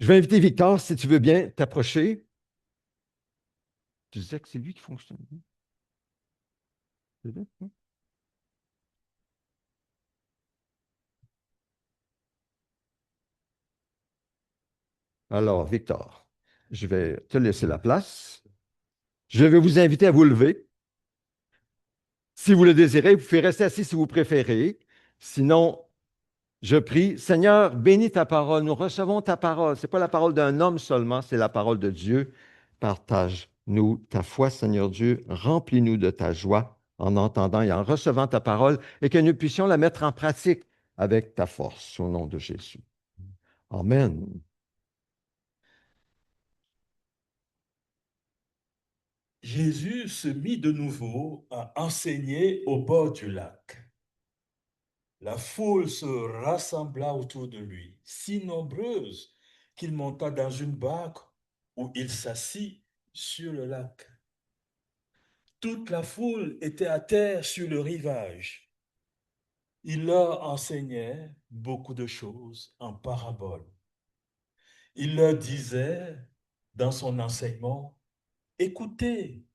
Je vais inviter Victor, si tu veux bien t'approcher. Tu disais que c'est lui qui fonctionne. C'est lui, hein? Alors, Victor, je vais te laisser la place. Je vais vous inviter à vous lever. Si vous le désirez, vous pouvez rester assis si vous préférez. Sinon, je prie, Seigneur, bénis ta parole. Nous recevons ta parole. Ce n'est pas la parole d'un homme seulement, c'est la parole de Dieu. Partage-nous ta foi, Seigneur Dieu. Remplis-nous de ta joie en entendant et en recevant ta parole et que nous puissions la mettre en pratique avec ta force, au nom de Jésus. Amen. Jésus se mit de nouveau à enseigner au bord du lac. La foule se rassembla autour de lui, si nombreuse qu'il monta dans une barque où il s'assit sur le lac. Toute la foule était à terre sur le rivage. Il leur enseignait beaucoup de choses en paraboles. Il leur disait dans son enseignement, écoutez,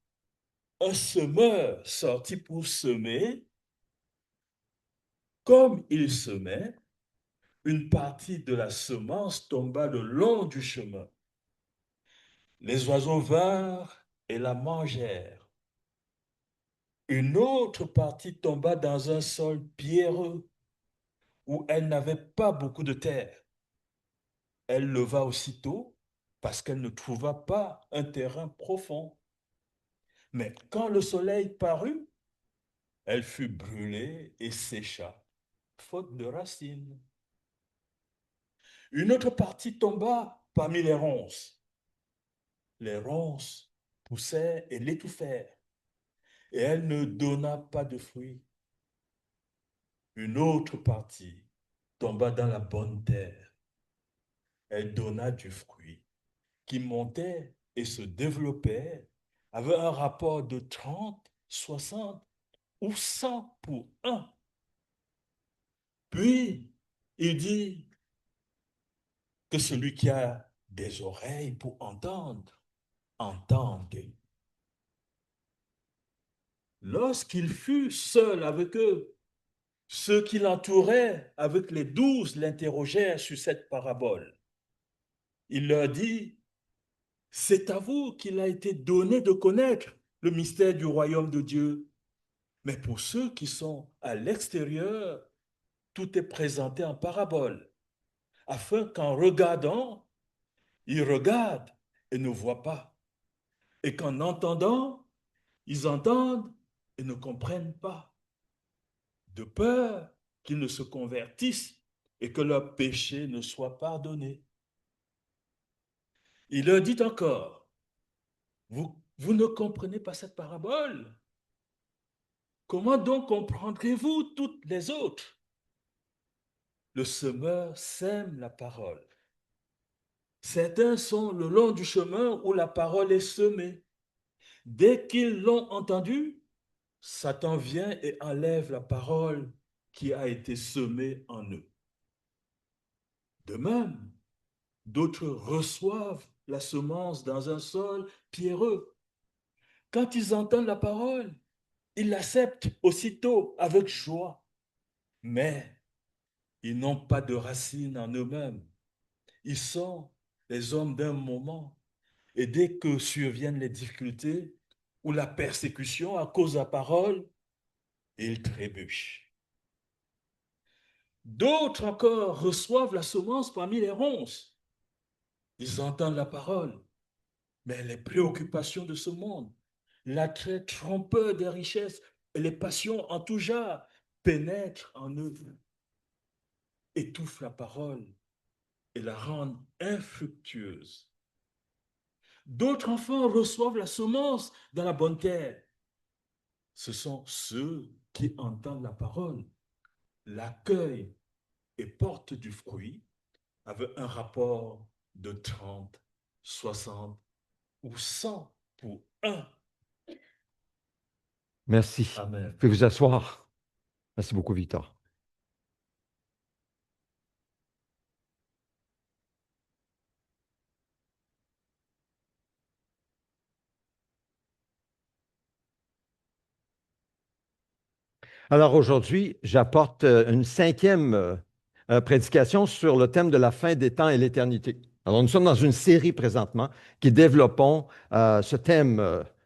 un semeur sortit pour semer. Comme il semait, une partie de la semence tomba le long du chemin. Les oiseaux vinrent et la mangèrent. Une autre partie tomba dans un sol pierreux où elle n'avait pas beaucoup de terre. Elle leva aussitôt parce qu'elle ne trouva pas un terrain profond. Mais quand le soleil parut, elle fut brûlée et sécha, faute de racines. Une autre partie tomba parmi les ronces. Les ronces poussèrent et l'étouffèrent, et elle ne donna pas de fruits. Une autre partie tomba dans la bonne terre. Elle donna du fruit qui montait et se développait avec un rapport de 30, 60 ou 100 pour un. Puis, il dit que celui qui a des oreilles pour entendre, entende. Lorsqu'il fut seul avec eux, ceux qui l'entouraient avec les 12 l'interrogèrent sur cette parabole. Il leur dit, c'est à vous qu'il a été donné de connaître le mystère du royaume de Dieu. Mais pour ceux qui sont à l'extérieur, tout est présenté en parabole, afin qu'en regardant, ils regardent et ne voient pas, et qu'en entendant, ils entendent et ne comprennent pas, de peur qu'ils ne se convertissent et que leurs péchés ne soient pardonnés. Il leur dit encore, vous ne comprenez pas cette parabole? Comment donc comprendrez-vous toutes les autres? Le semeur sème la parole. Certains sont le long du chemin où la parole est semée. Dès qu'ils l'ont entendue, Satan vient et enlève la parole qui a été semée en eux. De même, d'autres reçoivent la semence dans un sol pierreux. Quand ils entendent la parole, ils l'acceptent aussitôt avec joie, mais ils n'ont pas de racines en eux-mêmes. Ils sont les hommes d'un moment, et dès que surviennent les difficultés ou la persécution à cause de la parole, ils trébuchent. D'autres encore reçoivent la semence parmi les ronces. Ils entendent la parole, mais les préoccupations de ce monde, l'attrait trompeur des richesses et les passions en tout genre pénètrent en eux, étouffent la parole et la rendent infructueuse. D'autres enfants reçoivent la semence dans la bonne terre. Ce sont ceux qui entendent la parole, l'accueillent et portent du fruit avec un rapport de 30, 60 ou 100 pour un. Merci. Amen. Pouvez vous asseoir. Merci beaucoup, Victor. Alors aujourd'hui, j'apporte une cinquième prédication sur le thème de la fin des temps et l'éternité. Alors nous sommes dans une série présentement qui développons ce thème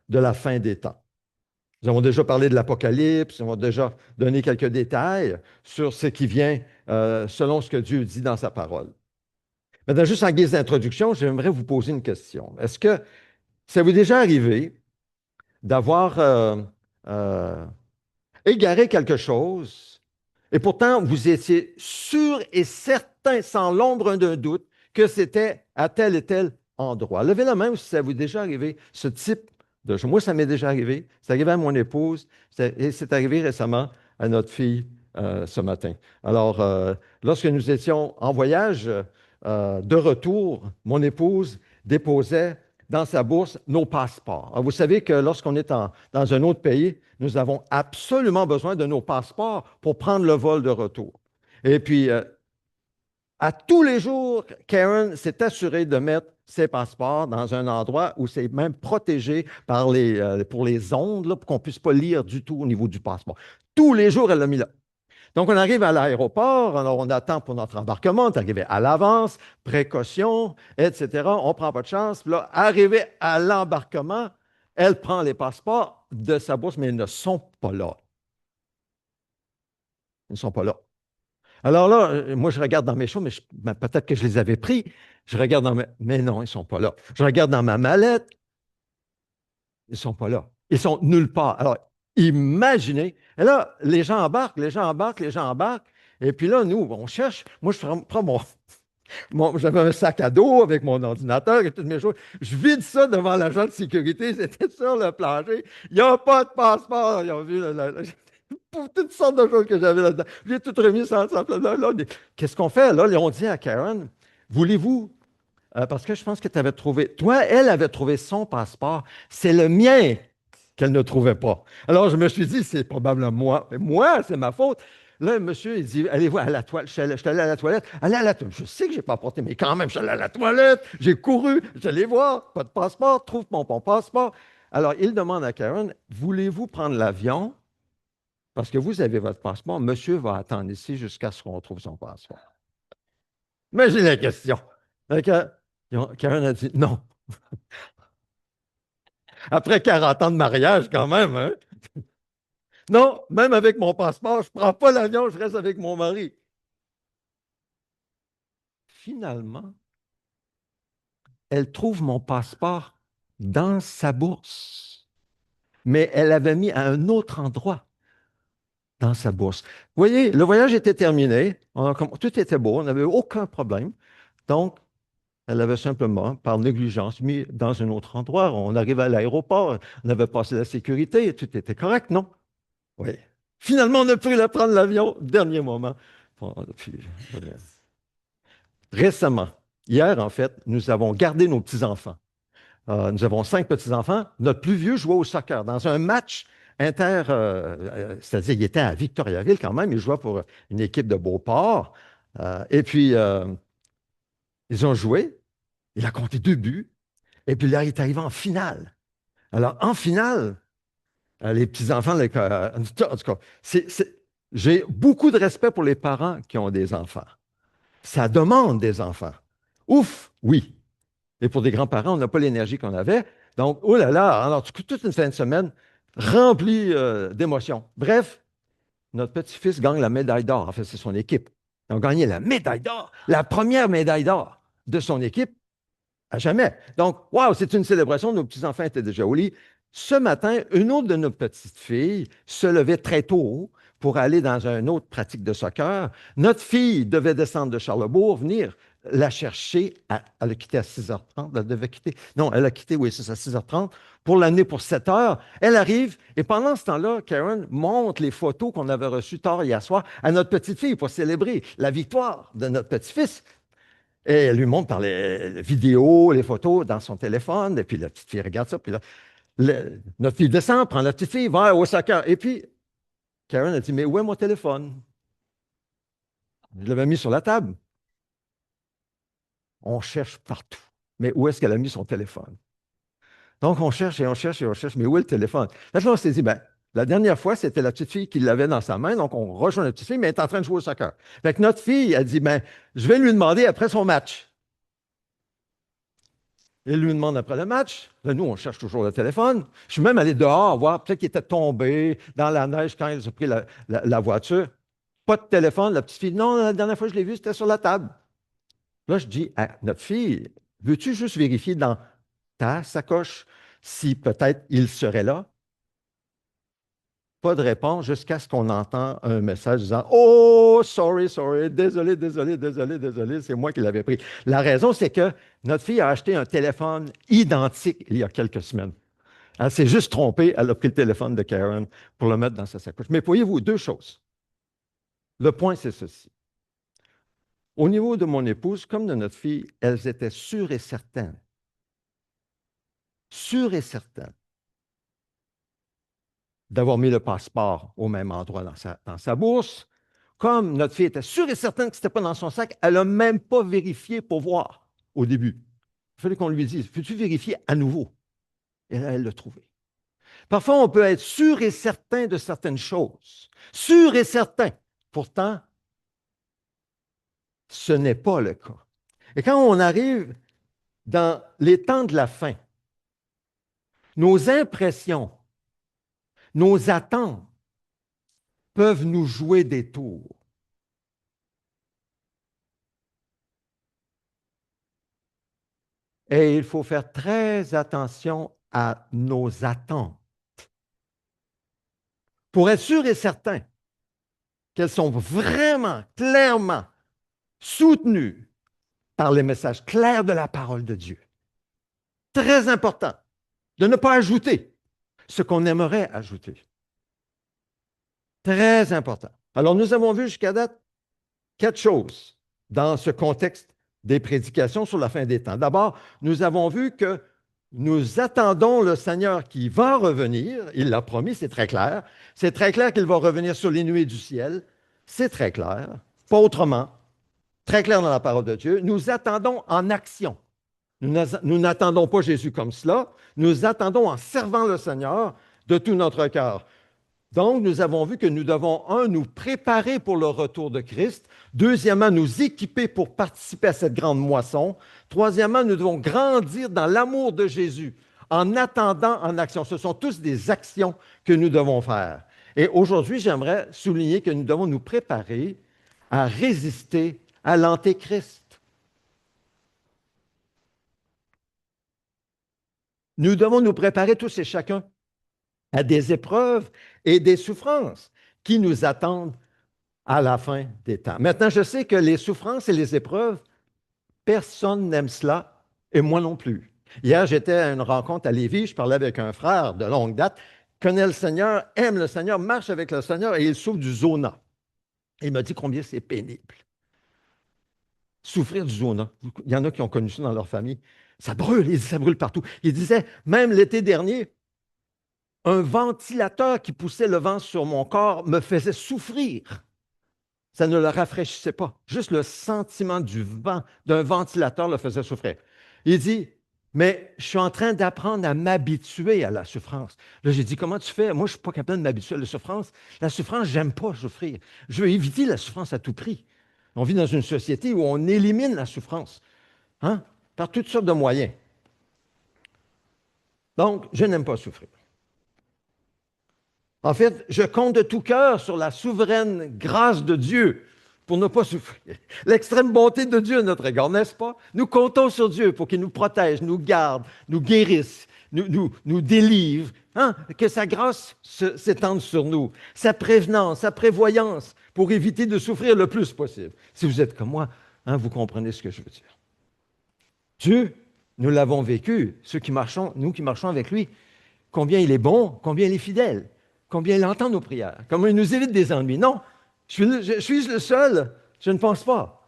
de la fin des temps. Nous avons déjà parlé de l'Apocalypse, nous avons déjà donné quelques détails sur ce qui vient selon ce que Dieu dit dans sa parole. Maintenant, juste en guise d'introduction, j'aimerais vous poser une question. Est-ce que ça vous est déjà arrivé d'avoir euh, égaré quelque chose et pourtant vous étiez sûr et certain, sans l'ombre d'un doute, que c'était à tel et tel endroit? Levez la main si ça vous est déjà arrivé, ce type de choses. Moi, ça m'est déjà arrivé. C'est arrivé à mon épouse et c'est arrivé récemment à notre fille ce matin. Alors, lorsque nous étions en voyage de retour, mon épouse déposait dans sa bourse nos passeports. Alors, vous savez que lorsqu'on est dans un autre pays, nous avons absolument besoin de nos passeports pour prendre le vol de retour. Et puis, à tous les jours, Karen s'est assurée de mettre ses passeports dans un endroit où c'est même protégé pour les ondes, là, pour qu'on ne puisse pas lire du tout au niveau du passeport. Tous les jours, elle l'a mis là. Donc, on arrive à l'aéroport, alors on attend pour notre embarquement, on est arrivé à l'avance, précaution, etc. On ne prend pas de chance. Puis là, arrivé à l'embarquement, elle prend les passeports de sa bourse, mais ils ne sont pas là. Ils ne sont pas là. Alors là, moi, je regarde dans mes choses, mais ben, peut-être que je les avais pris. Je regarde mais non, ils ne sont pas là. Je regarde dans ma mallette, ils ne sont pas là. Ils sont nulle part. Alors, imaginez. Et là, les gens embarquent, les gens embarquent, les gens embarquent. Et puis là, nous, on cherche. Moi, je prends j'avais un sac à dos avec mon ordinateur et toutes mes choses. Je vide ça devant l'agent de sécurité. C'était sur le plancher. Il n'y a pas de passeport. Ils ont vu pour toutes sortes de choses que j'avais là-dedans. J'ai tout remis sans qu'est-ce qu'on fait? Là, on dit à Karen, voulez-vous parce que je pense que tu avais trouvé, toi, elle avait trouvé son passeport. C'est le mien qu'elle ne trouvait pas. Alors, je me suis dit, c'est probablement moi. Mais moi, c'est ma faute. Là, monsieur, il dit, allez voir à la toilette. Je suis allé à la toilette. Allez à la toilette. Je sais que je n'ai pas apporté, mais quand même, je suis allé à la toilette. J'ai couru. J'allais voir. Pas de passeport. Trouve mon passeport. Alors, il demande à Karen, voulez-vous prendre l'avion? Parce que vous avez votre passeport. Monsieur va attendre ici jusqu'à ce qu'on trouve son passeport. Imaginez la question. Donc, Karen a dit non. Après 40 ans de mariage, quand même, hein? Non, même avec mon passeport, je ne prends pas l'avion, je reste avec mon mari. Finalement, elle trouve mon passeport dans sa bourse, mais elle l'avait mis à un autre endroit dans sa bourse. Vous voyez, le voyage était terminé, tout était beau, on n'avait aucun problème. Donc, elle avait simplement, par négligence, mis dans un autre endroit. On arrivait à l'aéroport, on avait passé la sécurité, tout était correct, non? Oui. Finalement, on a pu la prendre l'avion, dernier moment. Bon, puis, récemment, hier, en fait, nous avons gardé nos petits-enfants. Nous avons 5 petits-enfants. Notre plus vieux jouait au soccer dans un match c'est-à-dire il était à Victoriaville quand même, il jouait pour une équipe de Beauport. Et puis, ils ont joué, il a compté 2 buts, et puis là, il est arrivé en finale. Alors, en finale, les petits-enfants, en tout cas, j'ai beaucoup de respect pour les parents qui ont des enfants. Ça demande des enfants. Ouf, oui. Et pour des grands-parents, on n'a pas l'énergie qu'on avait. Donc, oh là là, alors toute une fin de semaine remplie d'émotions. Bref, notre petit-fils gagne la médaille d'or. En fait, c'est son équipe. Ils ont gagné la médaille d'or, la première médaille d'or de son équipe à jamais. Donc, waouh, c'est une célébration. Nos petits-enfants étaient déjà au lit. Ce matin, une autre de nos petites filles se levait très tôt pour aller dans une autre pratique de soccer. Notre fille devait descendre de Charlebourg, venir la chercher. Elle a quitté à 6h30. Elle devait quitter. Non, elle a quitté, oui, c'est à 6h30 pour l'amener pour 7h. Elle arrive et pendant ce temps-là, Karen montre les photos qu'on avait reçues tard hier soir à notre petite fille pour célébrer la victoire de notre petit-fils. Et elle lui montre par les vidéos, les photos dans son téléphone. Et puis la petite fille regarde ça. Puis là, notre fille descend, prend la petite fille, va au soccer. Et puis, Karen a dit, mais où est mon téléphone? Je l'avais mis sur la table. On cherche partout. Mais où est-ce qu'elle a mis son téléphone? Donc, on cherche et on cherche et on cherche. Mais où est le téléphone? Là, on s'est dit, ben, La dernière fois, c'était la petite fille qui l'avait dans sa main, donc on rejoint la petite fille, mais elle est en train de jouer au soccer. Fait que notre fille, elle dit, ben, je vais lui demander après son match. Elle lui demande après le match. Là, nous, on cherche toujours le téléphone. Je suis même allé dehors voir, peut-être qu'il était tombé dans la neige quand ils ont pris la voiture. Pas de téléphone. La petite fille, non, la dernière fois que je l'ai vu, c'était sur la table. Là, je dis à notre fille, veux-tu juste vérifier dans ta sacoche si peut-être il serait là? Pas de réponse jusqu'à ce qu'on entend un message disant oh, sorry, sorry, désolé, désolé, désolé, désolé, c'est moi qui l'avais pris. La raison, c'est que notre fille a acheté un téléphone identique il y a quelques semaines. Elle s'est juste trompée, elle a pris le téléphone de Karen pour le mettre dans sa sacoche. Mais voyez-vous, deux choses. Le point, c'est ceci. Au niveau de mon épouse, comme de notre fille, elles étaient sûres et certaines d'avoir mis le passeport au même endroit dans sa bourse. Comme notre fille était sûre et certaine que ce n'était pas dans son sac, elle n'a même pas vérifié pour voir au début. Il fallait qu'on lui dise, peux-tu vérifier à nouveau? Et là, elle l'a trouvé. Parfois, on peut être sûr et certain de certaines choses. Sûr et certain. Pourtant, ce n'est pas le cas. Et quand on arrive dans les temps de la fin, nos impressions, nos attentes peuvent nous jouer des tours. Et il faut faire très attention à nos attentes pour être sûr et certain qu'elles sont vraiment, clairement soutenues par les messages clairs de la parole de Dieu. Très important de ne pas ajouter ce qu'on aimerait ajouter. Très important. Alors, nous avons vu jusqu'à date quatre choses dans ce contexte des prédications sur la fin des temps. D'abord, nous avons vu que nous attendons le Seigneur qui va revenir. Il l'a promis, c'est très clair. C'est très clair qu'il va revenir sur les nuées du ciel. C'est très clair. Pas autrement. Très clair dans la parole de Dieu. Nous attendons en action. Nous n'attendons pas Jésus comme cela. Nous attendons en servant le Seigneur de tout notre cœur. Donc, nous avons vu que nous devons, un, nous préparer pour le retour de Christ. Deuxièmement, nous équiper pour participer à cette grande moisson. Troisièmement, nous devons grandir dans l'amour de Jésus en attendant en action. Ce sont tous des actions que nous devons faire. Et aujourd'hui, j'aimerais souligner que nous devons nous préparer à résister à l'Antéchrist. Nous devons nous préparer tous et chacun à des épreuves et des souffrances qui nous attendent à la fin des temps. Maintenant, je sais que les souffrances et les épreuves, personne n'aime cela, et moi non plus. Hier, j'étais à une rencontre à Lévis, je parlais avec un frère de longue date, connaît le Seigneur, aime le Seigneur, marche avec le Seigneur, et il souffre du zona. Il m'a dit combien c'est pénible. Souffrir du zona. Il y en a qui ont connu ça dans leur famille. Ça brûle, il dit, ça brûle partout. Il disait, même l'été dernier, un ventilateur qui poussait le vent sur mon corps me faisait souffrir. Ça ne le rafraîchissait pas. Juste le sentiment du vent d'un ventilateur le faisait souffrir. Il dit, mais je suis en train d'apprendre à m'habituer à la souffrance. Là, j'ai dit, comment tu fais? Moi, je ne suis pas capable de m'habituer à la souffrance. La souffrance, j'aime pas souffrir. Je veux éviter la souffrance à tout prix. On vit dans une société où on élimine la souffrance, hein, par toutes sortes de moyens. Donc, je n'aime pas souffrir. En fait, je compte de tout cœur sur la souveraine grâce de Dieu pour ne pas souffrir. L'extrême bonté de Dieu à notre égard, n'est-ce pas? Nous comptons sur Dieu pour qu'il nous protège, nous garde, nous guérisse, nous délivre, hein? Que sa grâce s'étende sur nous, sa prévenance, sa prévoyance pour éviter de souffrir le plus possible. Si vous êtes comme moi, hein, vous comprenez ce que je veux dire. Dieu, nous l'avons vécu, nous qui marchons avec lui, combien il est bon, combien il est fidèle. Combien il entend nos prières, comment il nous évite des ennuis. Non, je suis le seul, je ne pense pas.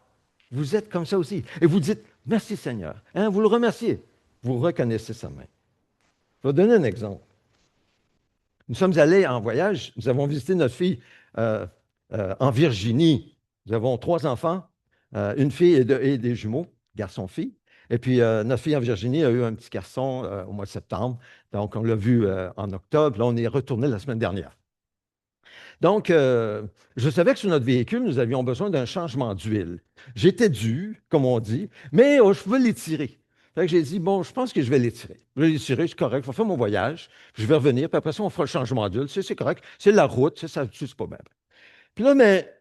Vous êtes comme ça aussi. Et vous dites, merci Seigneur. Hein, vous le remerciez. Vous reconnaissez sa main. Je vais vous donner un exemple. Nous sommes allés en voyage, nous avons visité notre fille en Virginie. Nous avons trois enfants, une fille et des jumeaux, garçon-fille. Et puis, notre fille en Virginie a eu un petit garçon au mois de septembre. Donc, on l'a vu en octobre. Là, on est retourné la semaine dernière. Donc, je savais que sur notre véhicule, nous avions besoin d'un changement d'huile. J'étais dû, comme on dit, mais je pouvais l'étirer. Fait que j'ai dit, bon, je pense que je vais l'étirer. Je vais l'étirer, c'est correct, je vais faire mon voyage, puis je vais revenir, puis après ça, on fera le changement d'huile. C'est correct, c'est la route, c'est pas bien. Puis là, mais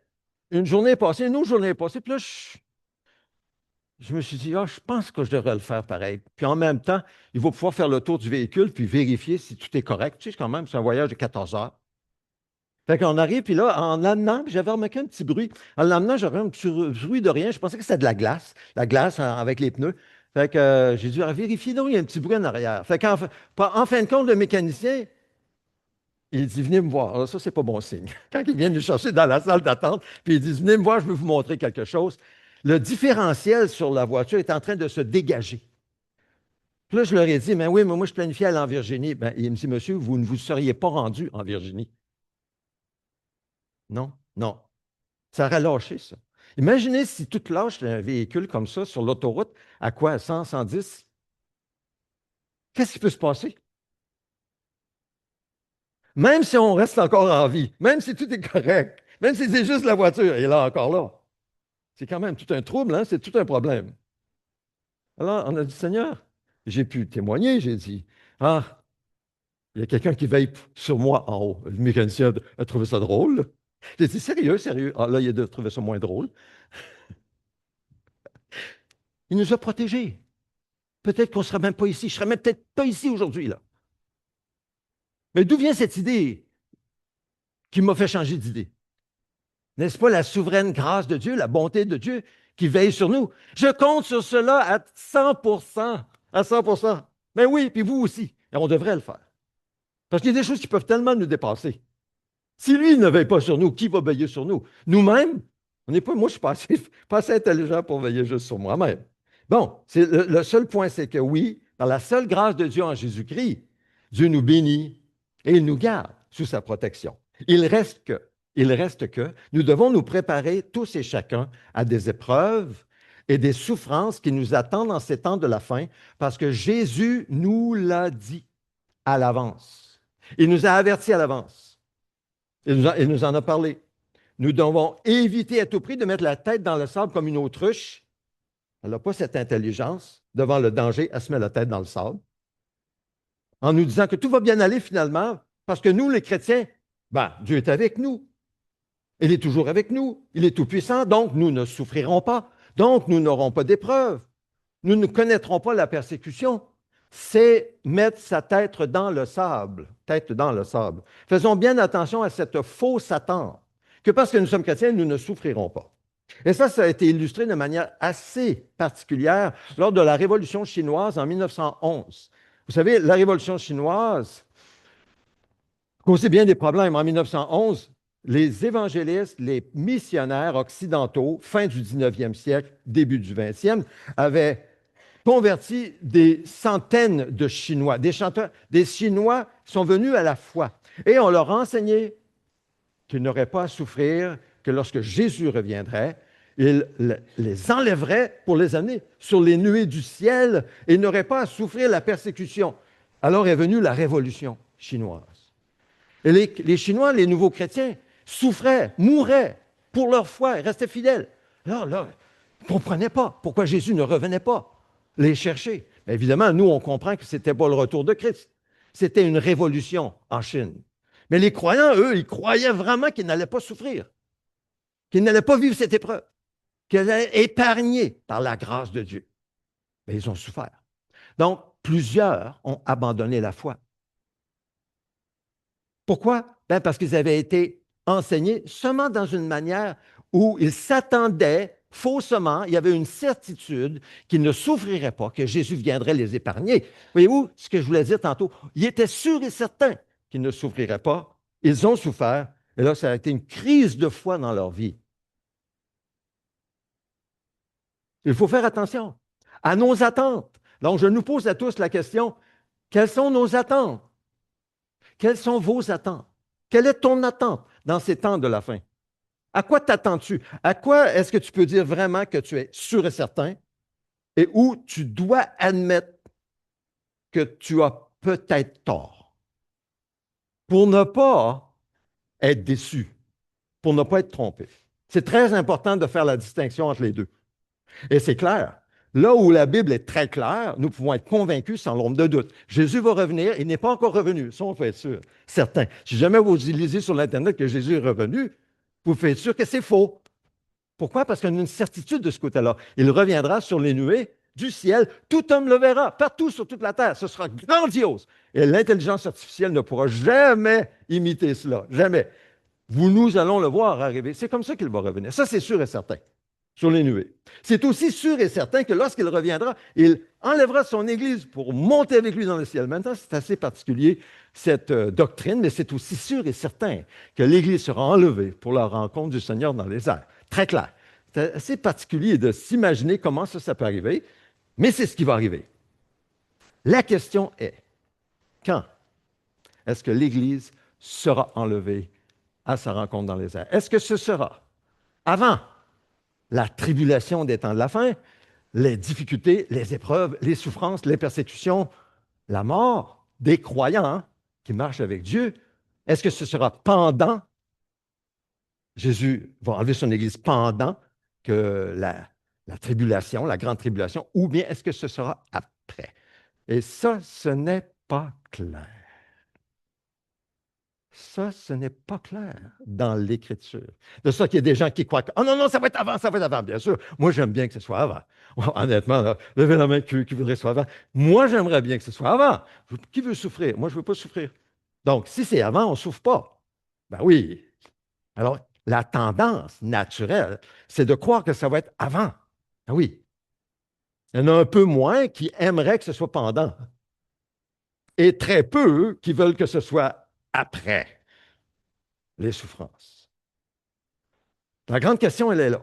une journée est passée, une autre journée est passée, puis là, je me suis dit, ah, je pense que je devrais le faire pareil. Puis en même temps, il va pouvoir faire le tour du véhicule, puis vérifier si tout est correct. Tu sais, quand même, c'est un voyage de 14 heures. Fait qu'on arrive, puis là, en l'amenant, puis j'avais remarqué un petit bruit. En l'amenant, j'avais un petit bruit de rien. Je pensais que c'était de la glace avec les pneus. Fait que j'ai dû vérifier, donc il y a un petit bruit en arrière. Fait qu'en en fin de compte, le mécanicien, il dit, venez me voir. Alors, ça, c'est pas bon signe. Quand il vient nous chercher dans la salle d'attente, puis il dit, venez me voir, je veux vous montrer quelque chose. Le différentiel sur la voiture est en train de se dégager. Puis là, je leur ai dit, mais oui, mais moi, je planifiais aller en Virginie. Ben, il me dit, monsieur, vous ne vous seriez pas rendu en Virginie. Non, non. Ça aurait lâché, ça. Imaginez si tout lâche un véhicule comme ça sur l'autoroute, à quoi? À 100, 110? Qu'est-ce qui peut se passer? Même si on reste encore en vie, même si tout est correct, même si c'est juste la voiture, elle est là encore là. C'est quand même tout un trouble, hein? C'est tout un problème. Alors, on a dit, Seigneur, j'ai pu témoigner, j'ai dit, ah, il y a quelqu'un qui veille sur moi en haut. Le mécanicien a trouvé ça drôle. J'ai dit, sérieux, sérieux. Ah, là, il a trouvé ça moins drôle. Il nous a protégés. Peut-être qu'on ne serait même pas ici. Je ne serais même peut-être pas ici aujourd'hui, là. Mais d'où vient cette idée qui m'a fait changer d'idée? N'est-ce pas la souveraine grâce de Dieu, la bonté de Dieu qui veille sur nous? Je compte sur cela à 100%. À 100%. Mais oui, puis vous aussi. Et on devrait le faire. Parce qu'il y a des choses qui peuvent tellement nous dépasser. Si lui ne veille pas sur nous, qui va veiller sur nous? Nous-mêmes? On n'est pas, moi, je suis pas assez intelligent pour veiller juste sur moi-même. Bon, le seul point, c'est que oui, par la seule grâce de Dieu en Jésus-Christ, Dieu nous bénit et il nous garde sous sa protection. Il reste que nous devons nous préparer tous et chacun à des épreuves et des souffrances qui nous attendent en ces temps de la fin, parce que Jésus nous l'a dit à l'avance. Il nous a avertis à l'avance. Il nous en a parlé. Nous devons éviter à tout prix de mettre la tête dans le sable comme une autruche. Elle n'a pas cette intelligence devant le danger, elle se met la tête dans le sable. En nous disant que tout va bien aller finalement, parce que nous, les chrétiens, ben, Dieu est avec nous. Il est toujours avec nous. Il est tout-puissant, donc nous ne souffrirons pas. Donc nous n'aurons pas d'épreuves. Nous ne connaîtrons pas la persécution. C'est mettre sa tête dans le sable. Tête dans le sable. Faisons bien attention à cette fausse attente, que parce que nous sommes chrétiens, nous ne souffrirons pas. Et ça a été illustré de manière assez particulière lors de la Révolution chinoise en 1911. Vous savez, la Révolution chinoise causait bien des problèmes. En 1911, les évangélistes, les missionnaires occidentaux, fin du 19e siècle, début du 20e, avaient converti des centaines de Chinois. Des Chinois sont venus à la foi. Et on leur a enseigné qu'ils n'auraient pas à souffrir, que lorsque Jésus reviendrait, il les enlèverait pour les amener sur les nuées du ciel et n'auraient pas à souffrir la persécution. Alors est venue la révolution chinoise. Et les Chinois, les nouveaux chrétiens, souffraient, mouraient pour leur foi et restaient fidèles. Là, ils ne comprenaient pas pourquoi Jésus ne revenait pas les chercher. Mais évidemment, nous, on comprend que ce n'était pas le retour de Christ. C'était une révolution en Chine. Mais les croyants, eux, ils croyaient vraiment qu'ils n'allaient pas souffrir, qu'ils n'allaient pas vivre cette épreuve, qu'ils allaient être épargnés par la grâce de Dieu. Mais ils ont souffert. Donc, plusieurs ont abandonné la foi. Pourquoi? Ben parce qu'ils avaient été enseignés seulement dans une manière où ils s'attendaient faussement, il y avait une certitude qu'ils ne souffriraient pas, que Jésus viendrait les épargner. Voyez-vous ce que je voulais dire tantôt? Ils étaient sûrs et certains qu'ils ne souffriraient pas. Ils ont souffert. Et là, ça a été une crise de foi dans leur vie. Il faut faire attention à nos attentes. Donc, je nous pose à tous la question, quelles sont nos attentes? Quelles sont vos attentes? Quelle est ton attente dans ces temps de la fin? À quoi t'attends-tu? À quoi est-ce que tu peux dire vraiment que tu es sûr et certain? et où tu dois admettre que tu as peut-être tort pour ne pas être déçu, pour ne pas être trompé. C'est très important de faire la distinction entre les deux. Et c'est clair. Là où la Bible est très claire, nous pouvons être convaincus sans l'ombre de doute. Jésus va revenir, il n'est pas encore revenu, ça on peut être sûr, certain. Si jamais vous lisez sur l'Internet que Jésus est revenu, vous faites sûr que c'est faux. Pourquoi? Parce qu'on a une certitude de ce côté-là. Il reviendra sur les nuées du ciel, tout homme le verra, partout sur toute la terre. Ce sera grandiose. Et l'intelligence artificielle ne pourra jamais imiter cela, jamais. Nous allons le voir arriver. C'est comme ça qu'il va revenir. Ça, c'est sûr et certain, sur les nuées. C'est aussi sûr et certain que lorsqu'il reviendra, il enlèvera son Église pour monter avec lui dans le ciel. Maintenant, c'est assez particulier, cette doctrine, mais c'est aussi sûr et certain que l'Église sera enlevée pour la rencontre du Seigneur dans les airs. Très clair. C'est assez particulier de s'imaginer comment ça peut arriver, mais c'est ce qui va arriver. La question est, quand est-ce que l'Église sera enlevée à sa rencontre dans les airs? Est-ce que ce sera avant la tribulation des temps de la fin, les difficultés, les épreuves, les souffrances, les persécutions, la mort des croyants qui marchent avec Dieu? Est-ce que ce sera pendant? Jésus va enlever son Église pendant que la tribulation, la grande tribulation, ou bien est-ce que ce sera après? Et ça, ce n'est pas clair. Ça, ce n'est pas clair dans l'Écriture. De ça qu'il y a des gens qui croient que, oh non, non, ça va être avant, ça va être avant. Bien sûr, moi, j'aime bien que ce soit avant. Honnêtement, là, levez la main qui voudrait que ce soit avant. Moi, j'aimerais bien que ce soit avant. Qui veut souffrir? Moi, je ne veux pas souffrir. Donc, si c'est avant, on ne souffre pas. Ben oui. Alors, la tendance naturelle, c'est de croire que ça va être avant. Ben oui. Il y en a un peu moins qui aimeraient que ce soit pendant. Et très peu qui veulent que ce soit après les souffrances. La grande question, elle est là.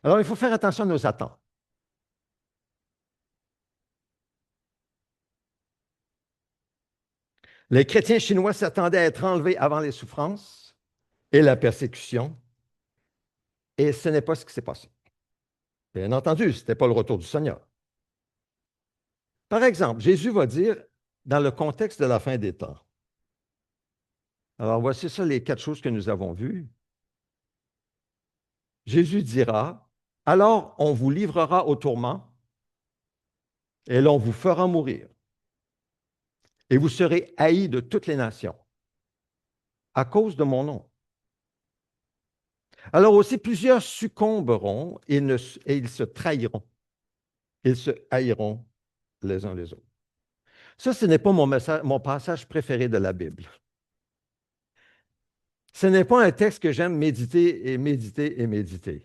Alors, il faut faire attention à nos attentes. Les chrétiens chinois s'attendaient à être enlevés avant les souffrances et la persécution, et ce n'est pas ce qui s'est passé. Bien entendu, ce n'était pas le retour du Seigneur. Par exemple, Jésus va dire, dans le contexte de la fin des temps, alors voici ça les 4 choses que nous avons vues. Jésus dira, alors on vous livrera au tourment et l'on vous fera mourir. Et vous serez haïs de toutes les nations à cause de mon nom. Alors aussi, plusieurs succomberont et ils se trahiront. Ils se haïront les uns les autres. Ça, ce n'est pas mon passage préféré de la Bible. Ce n'est pas un texte que j'aime méditer et méditer et méditer.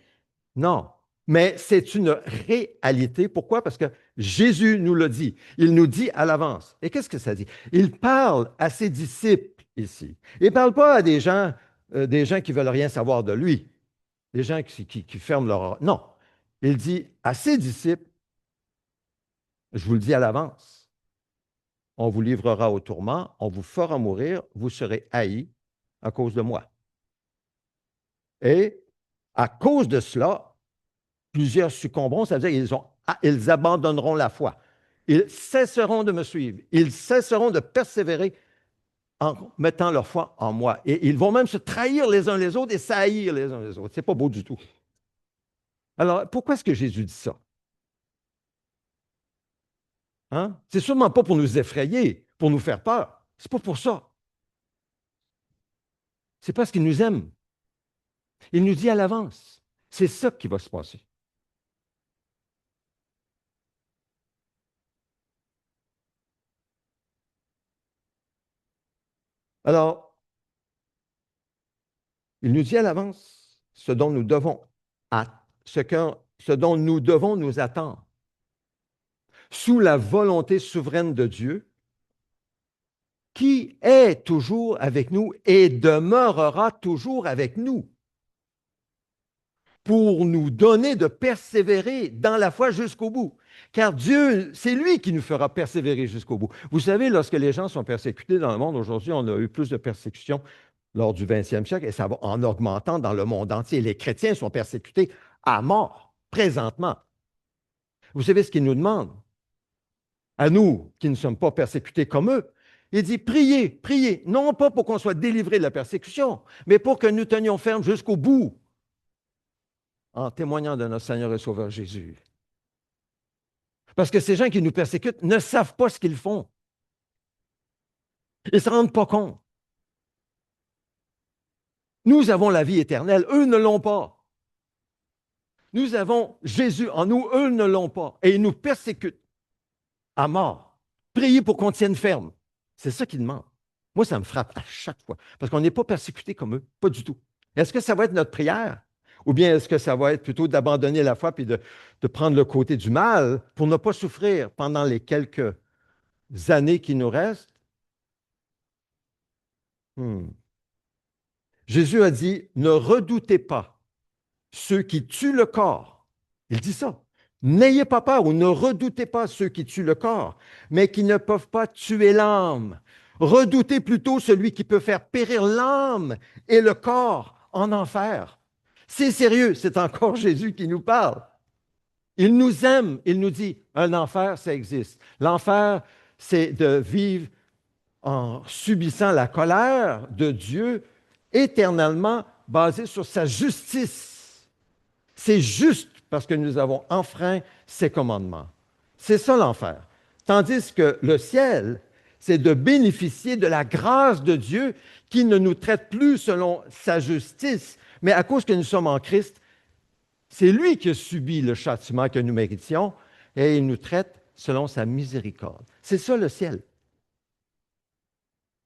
Non, mais c'est une réalité. Pourquoi? Parce que Jésus nous le dit. Il nous dit à l'avance. Et qu'est-ce que ça dit? Il parle à ses disciples ici. Il ne parle pas à des gens qui ne veulent rien savoir de lui, des gens qui ferment leur... Non, il dit à ses disciples, je vous le dis à l'avance, on vous livrera au tourment, on vous fera mourir, vous serez haïs à cause de moi. Et à cause de cela, plusieurs succomberont, ça veut dire qu'ils abandonneront la foi. Ils cesseront de me suivre. Ils cesseront de persévérer en mettant leur foi en moi. Et ils vont même se trahir les uns les autres et s'haïr les uns les autres. C'est pas beau du tout. Alors, pourquoi est-ce que Jésus dit ça? Hein? C'est sûrement pas pour nous effrayer, pour nous faire peur. C'est pas pour ça. C'est parce qu'il nous aime. Il nous dit à l'avance. C'est ça qui va se passer. Alors, il nous dit à l'avance ce dont nous devons, ce dont nous devons nous attendre. Sous la volonté souveraine de Dieu, qui est toujours avec nous et demeurera toujours avec nous pour nous donner de persévérer dans la foi jusqu'au bout. Car Dieu, c'est lui qui nous fera persévérer jusqu'au bout. Vous savez, lorsque les gens sont persécutés dans le monde, aujourd'hui, on a eu plus de persécutions lors du 20e siècle et ça va en augmentant dans le monde entier. Les chrétiens sont persécutés à mort, présentement. Vous savez ce qu'il nous demande? À nous qui ne sommes pas persécutés comme eux. Il dit, priez, priez, non pas pour qu'on soit délivré de la persécution, mais pour que nous tenions ferme jusqu'au bout, en témoignant de notre Seigneur et Sauveur Jésus. Parce que ces gens qui nous persécutent ne savent pas ce qu'ils font. Ils ne se rendent pas compte. Nous avons la vie éternelle, eux ne l'ont pas. Nous avons Jésus en nous, eux ne l'ont pas. Et ils nous persécutent à mort. Priez pour qu'on tienne ferme. C'est ça qu'ils demandent. Moi, ça me frappe à chaque fois. Parce qu'on n'est pas persécutés comme eux. Pas du tout. Est-ce que ça va être notre prière? Ou bien est-ce que ça va être plutôt d'abandonner la foi et de prendre le côté du mal pour ne pas souffrir pendant les quelques années qui nous restent? Jésus a dit, ne redoutez pas ceux qui tuent le corps. Il dit ça. N'ayez pas peur ou ne redoutez pas ceux qui tuent le corps, mais qui ne peuvent pas tuer l'âme. Redoutez plutôt celui qui peut faire périr l'âme et le corps en enfer. C'est sérieux, c'est encore Jésus qui nous parle. Il nous aime, il nous dit, un enfer, ça existe. L'enfer, c'est de vivre en subissant la colère de Dieu éternellement basée sur sa justice. C'est juste parce que nous avons enfreint ses commandements. C'est ça l'enfer. Tandis que le ciel, c'est de bénéficier de la grâce de Dieu qui ne nous traite plus selon sa justice, mais à cause que nous sommes en Christ, c'est lui qui a subi le châtiment que nous méritions et il nous traite selon sa miséricorde. C'est ça le ciel.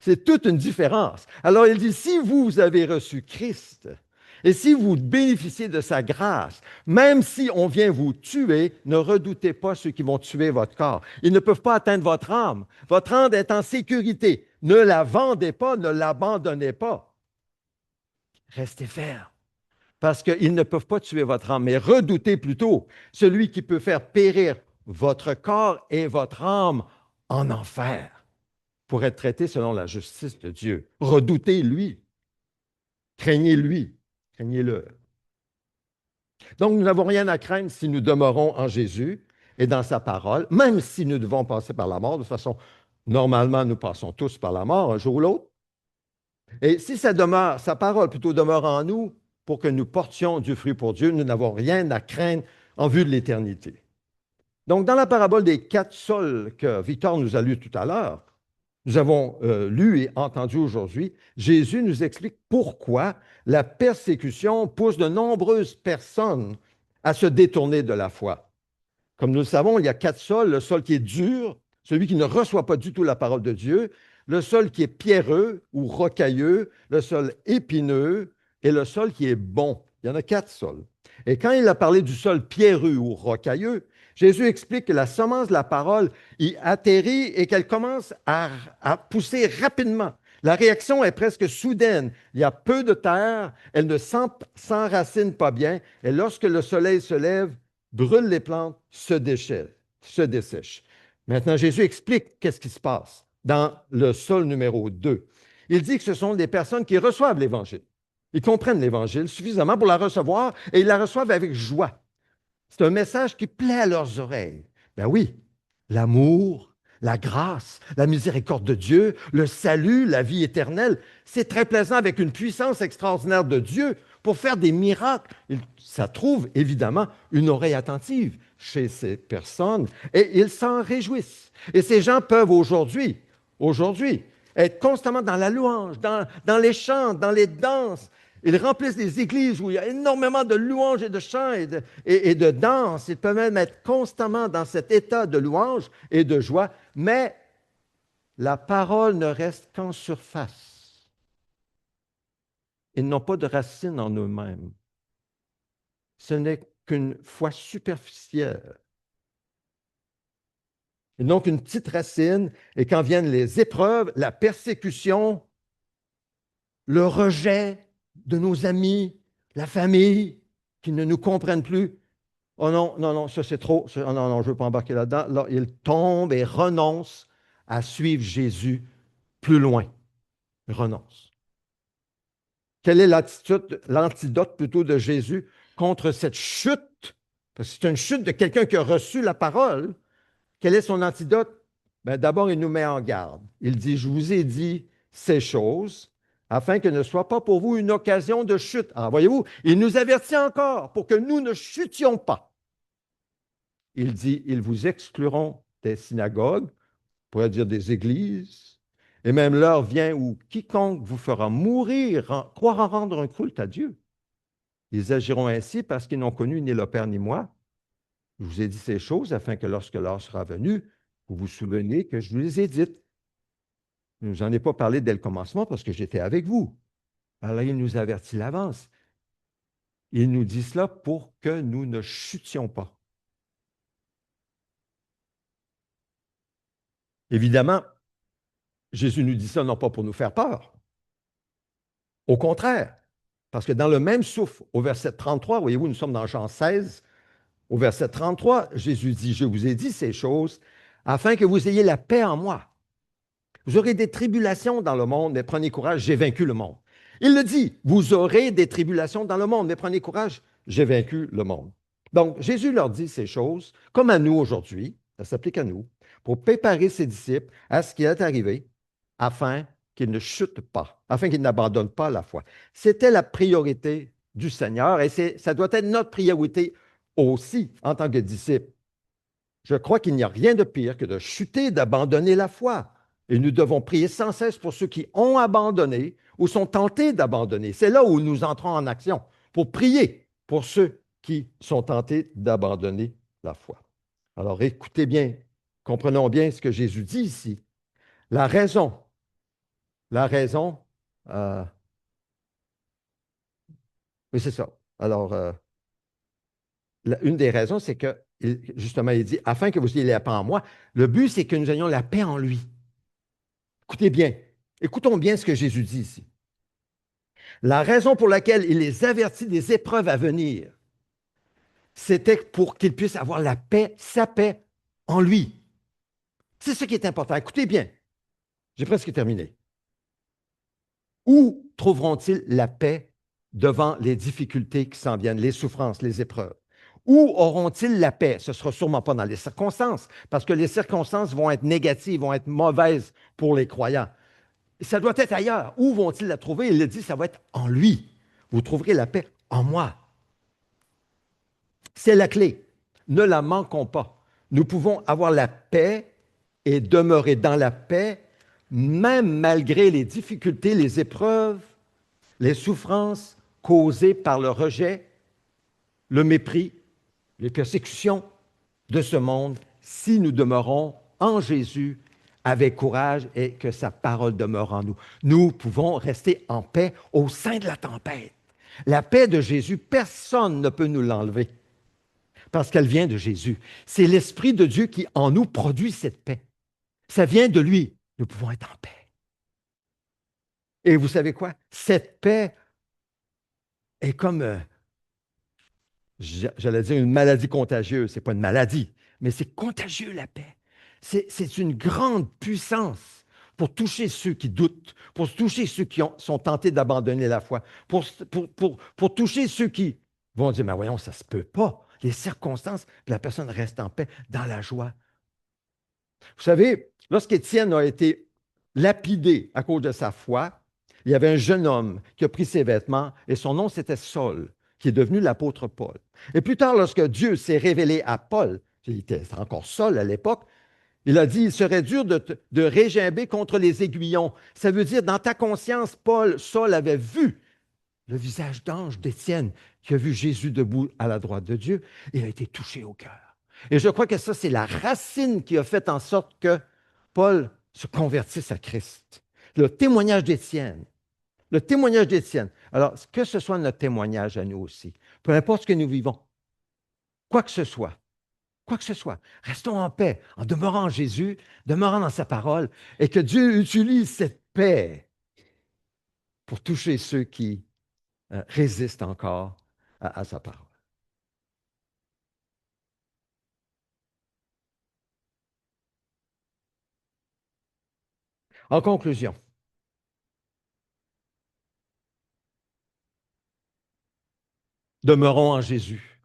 C'est toute une différence. Alors il dit, si vous avez reçu Christ et si vous bénéficiez de sa grâce, même si on vient vous tuer, ne redoutez pas ceux qui vont tuer votre corps. Ils ne peuvent pas atteindre votre âme. Votre âme est en sécurité. Ne la vendez pas, ne l'abandonnez pas. Restez ferme. Parce qu'ils ne peuvent pas tuer votre âme, mais redoutez plutôt celui qui peut faire périr votre corps et votre âme en enfer pour être traité selon la justice de Dieu. Redoutez-lui. Craignez-lui. Craignez-le. Donc, nous n'avons rien à craindre si nous demeurons en Jésus et dans sa parole, même si nous devons passer par la mort. De toute façon, normalement, nous passons tous par la mort un jour ou l'autre. Et si ça demeure, sa parole plutôt demeure en nous pour que nous portions du fruit pour Dieu, nous n'avons rien à craindre en vue de l'éternité. Donc, dans la parabole des 4 sols que Victor nous a lu tout à l'heure, nous avons lu et entendu aujourd'hui, Jésus nous explique pourquoi la persécution pousse de nombreuses personnes à se détourner de la foi. Comme nous le savons, il y a 4 sols, le sol qui est dur, celui qui ne reçoit pas du tout la parole de Dieu, le sol qui est pierreux ou rocailleux, le sol épineux et le sol qui est bon. Il y en a 4 sols. Et quand il a parlé du sol pierreux ou rocailleux, Jésus explique que la semence de la parole y atterrit et qu'elle commence à pousser rapidement. La réaction est presque soudaine. Il y a peu de terre, elle ne s'enracine pas bien, et lorsque le soleil se lève, brûle les plantes, se dessèchent. Maintenant, Jésus explique qu'est-ce qui se passe dans le sol numéro 2. Il dit que ce sont des personnes qui reçoivent l'Évangile. Ils comprennent l'Évangile suffisamment pour la recevoir et ils la reçoivent avec joie. C'est un message qui plaît à leurs oreilles. Ben oui, l'amour, la grâce, la miséricorde de Dieu, le salut, la vie éternelle, c'est très plaisant avec une puissance extraordinaire de Dieu pour faire des miracles. Ça trouve évidemment une oreille attentive chez ces personnes et ils s'en réjouissent. Et ces gens peuvent aujourd'hui, être constamment dans la louange, dans les chants, dans les danses. Ils remplissent des églises où il y a énormément de louanges et de chants et de danses. Ils peuvent même être constamment dans cet état de louange et de joie, mais la parole ne reste qu'en surface. Ils n'ont pas de racine en eux-mêmes. Ce n'est qu'une foi superficielle. Ils n'ont qu'une petite racine, et quand viennent les épreuves, la persécution, le rejet de nos amis, la famille, qui ne nous comprennent plus. Oh non, non, non, ça c'est trop. Oh non, non, je ne veux pas embarquer là-dedans. Là, ils tombent et renoncent à suivre Jésus plus loin. Ils renoncent. Quelle est l'antidote plutôt de Jésus contre cette chute, parce que c'est une chute de quelqu'un qui a reçu la parole, quel est son antidote? Ben, d'abord, il nous met en garde. Il dit, je vous ai dit ces choses afin que ne soit pas pour vous une occasion de chute. Alors, voyez-vous, il nous avertit encore pour que nous ne chutions pas. Il dit, ils vous excluront des synagogues, on pourrait dire des églises, et même l'heure vient où quiconque vous fera mourir croira rendre un culte à Dieu. Ils agiront ainsi parce qu'ils n'ont connu ni le Père ni moi. Je vous ai dit ces choses afin que lorsque l'heure sera venue, vous vous souveniez que je vous les ai dites. Je ne vous en ai pas parlé dès le commencement parce que j'étais avec vous. Alors, il nous avertit l'avance. Il nous dit cela pour que nous ne chutions pas. Évidemment, Jésus nous dit ça non pas pour nous faire peur. Au contraire, parce que dans le même souffle, au verset 33, voyez-vous, nous sommes dans Jean 16, au verset 33, Jésus dit, je vous ai dit ces choses afin que vous ayez la paix en moi. Vous aurez des tribulations dans le monde, mais prenez courage, j'ai vaincu le monde. Il le dit, vous aurez des tribulations dans le monde, mais prenez courage, j'ai vaincu le monde. Donc, Jésus leur dit ces choses, comme à nous aujourd'hui, ça s'applique à nous, pour préparer ses disciples à ce qui est arrivé, afin qu'ils ne chutent pas, afin qu'ils n'abandonnent pas la foi. C'était la priorité du Seigneur et ça doit être notre priorité aussi en tant que disciples. Je crois qu'il n'y a rien de pire que de chuter, d'abandonner la foi. Et nous devons prier sans cesse pour ceux qui ont abandonné ou sont tentés d'abandonner. C'est là où nous entrons en action, pour prier pour ceux qui sont tentés d'abandonner la foi. Alors écoutez bien, comprenons bien ce que Jésus dit ici. La raison, la raison, euh, oui c'est ça. Alors, une des raisons, c'est que, justement, il dit, afin que vous ayez la paix en moi, le but, c'est que nous ayons la paix en lui. Écoutez bien, écoutons bien ce que Jésus dit ici. La raison pour laquelle il les avertit des épreuves à venir, c'était pour qu'ils puissent avoir la paix, sa paix en lui. C'est ce qui est important. Écoutez bien, j'ai presque terminé. Où trouveront-ils la paix devant les difficultés qui s'en viennent, les souffrances, les épreuves? Où auront-ils la paix? Ce ne sera sûrement pas dans les circonstances, parce que les circonstances vont être négatives, vont être mauvaises pour les croyants. Ça doit être ailleurs. Où vont-ils la trouver? Il le dit, ça va être en lui. Vous trouverez la paix en moi. C'est la clé. Ne la manquons pas. Nous pouvons avoir la paix et demeurer dans la paix, même malgré les difficultés, les épreuves, les souffrances causées par le rejet, le mépris, les persécutions de ce monde, si nous demeurons en Jésus avec courage et que sa parole demeure en nous. Nous pouvons rester en paix au sein de la tempête. La paix de Jésus, personne ne peut nous l'enlever parce qu'elle vient de Jésus. C'est l'Esprit de Dieu qui en nous produit cette paix. Ça vient de lui. Nous pouvons être en paix. Et vous savez quoi? Cette paix est comme, j'allais dire, une maladie contagieuse. Ce n'est pas une maladie, mais c'est contagieux la paix. C'est une grande puissance pour toucher ceux qui doutent, pour toucher ceux qui sont tentés d'abandonner la foi, pour toucher ceux qui vont dire, mais voyons, ça ne se peut pas. Les circonstances, puis la personne reste en paix, dans la joie. Vous savez, lorsqu'Étienne a été lapidé à cause de sa foi, il y avait un jeune homme qui a pris ses vêtements et son nom c'était Saul, qui est devenu l'apôtre Paul. Et plus tard, lorsque Dieu s'est révélé à Paul, il était encore Saul à l'époque, il a dit, il serait dur de régimber contre les aiguillons. Ça veut dire, dans ta conscience, Saul avait vu le visage d'ange d'Étienne, qui a vu Jésus debout à la droite de Dieu, et a été touché au cœur. Et je crois que ça, c'est la racine qui a fait en sorte que Paul se convertisse à Christ. Le témoignage d'Étienne. Le témoignage d'Étienne. Alors, que ce soit notre témoignage à nous aussi, peu importe ce que nous vivons, quoi que ce soit, restons en paix, en demeurant en Jésus, demeurant dans sa parole, et que Dieu utilise cette paix pour toucher ceux qui résistent encore à sa parole. En conclusion, Demeurons en Jésus.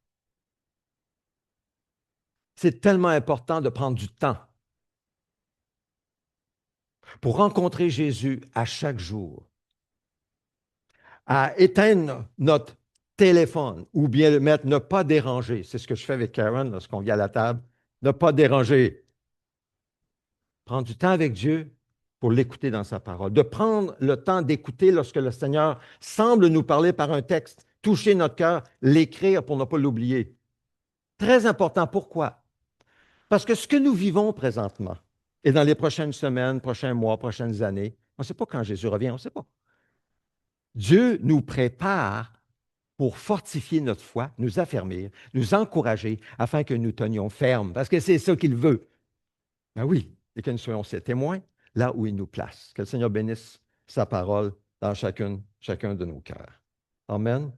C'est tellement important de prendre du temps pour rencontrer Jésus à chaque jour, à éteindre notre téléphone ou bien le mettre ne pas déranger. C'est ce que je fais avec Karen lorsqu'on vient à la table. Ne pas déranger. Prendre du temps avec Dieu pour l'écouter dans sa parole. De prendre le temps d'écouter lorsque le Seigneur semble nous parler par un texte, toucher notre cœur, l'écrire pour ne pas l'oublier. Très important. Pourquoi? Parce que ce que nous vivons présentement et dans les prochaines semaines, prochains mois, prochaines années, on ne sait pas quand Jésus revient, on ne sait pas. Dieu nous prépare pour fortifier notre foi, nous affermir, nous encourager afin que nous tenions ferme, parce que c'est ça qu'il veut. Ben oui, et que nous soyons ses témoins là où il nous place. Que le Seigneur bénisse sa parole dans chacun de nos cœurs. Amen.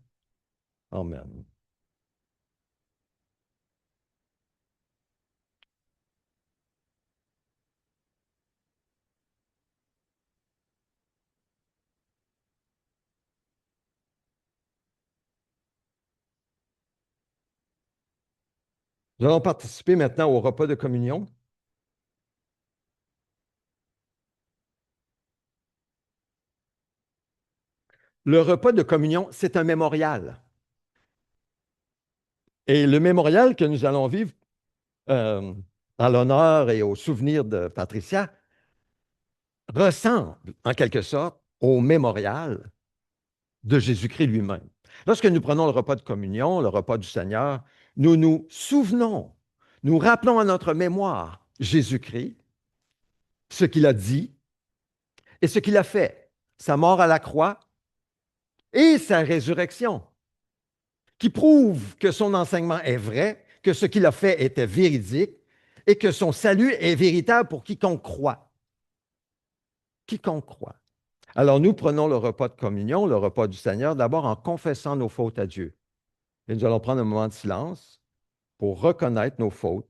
Amen. Nous allons participer maintenant au repas de communion. Le repas de communion, c'est un mémorial. Et le mémorial que nous allons vivre euh, en l'honneur et au souvenir de Patricia ressemble en quelque sorte au mémorial de Jésus-Christ lui-même. Lorsque nous prenons le repas de communion, le repas du Seigneur, nous nous souvenons, nous rappelons à notre mémoire Jésus-Christ, ce qu'il a dit et ce qu'il a fait, sa mort à la croix et sa résurrection, qui prouve que son enseignement est vrai, que ce qu'il a fait était véridique et que son salut est véritable pour quiconque croit. Quiconque croit. Alors nous prenons le repas de communion, le repas du Seigneur, d'abord en confessant nos fautes à Dieu. Et nous allons prendre un moment de silence pour reconnaître nos fautes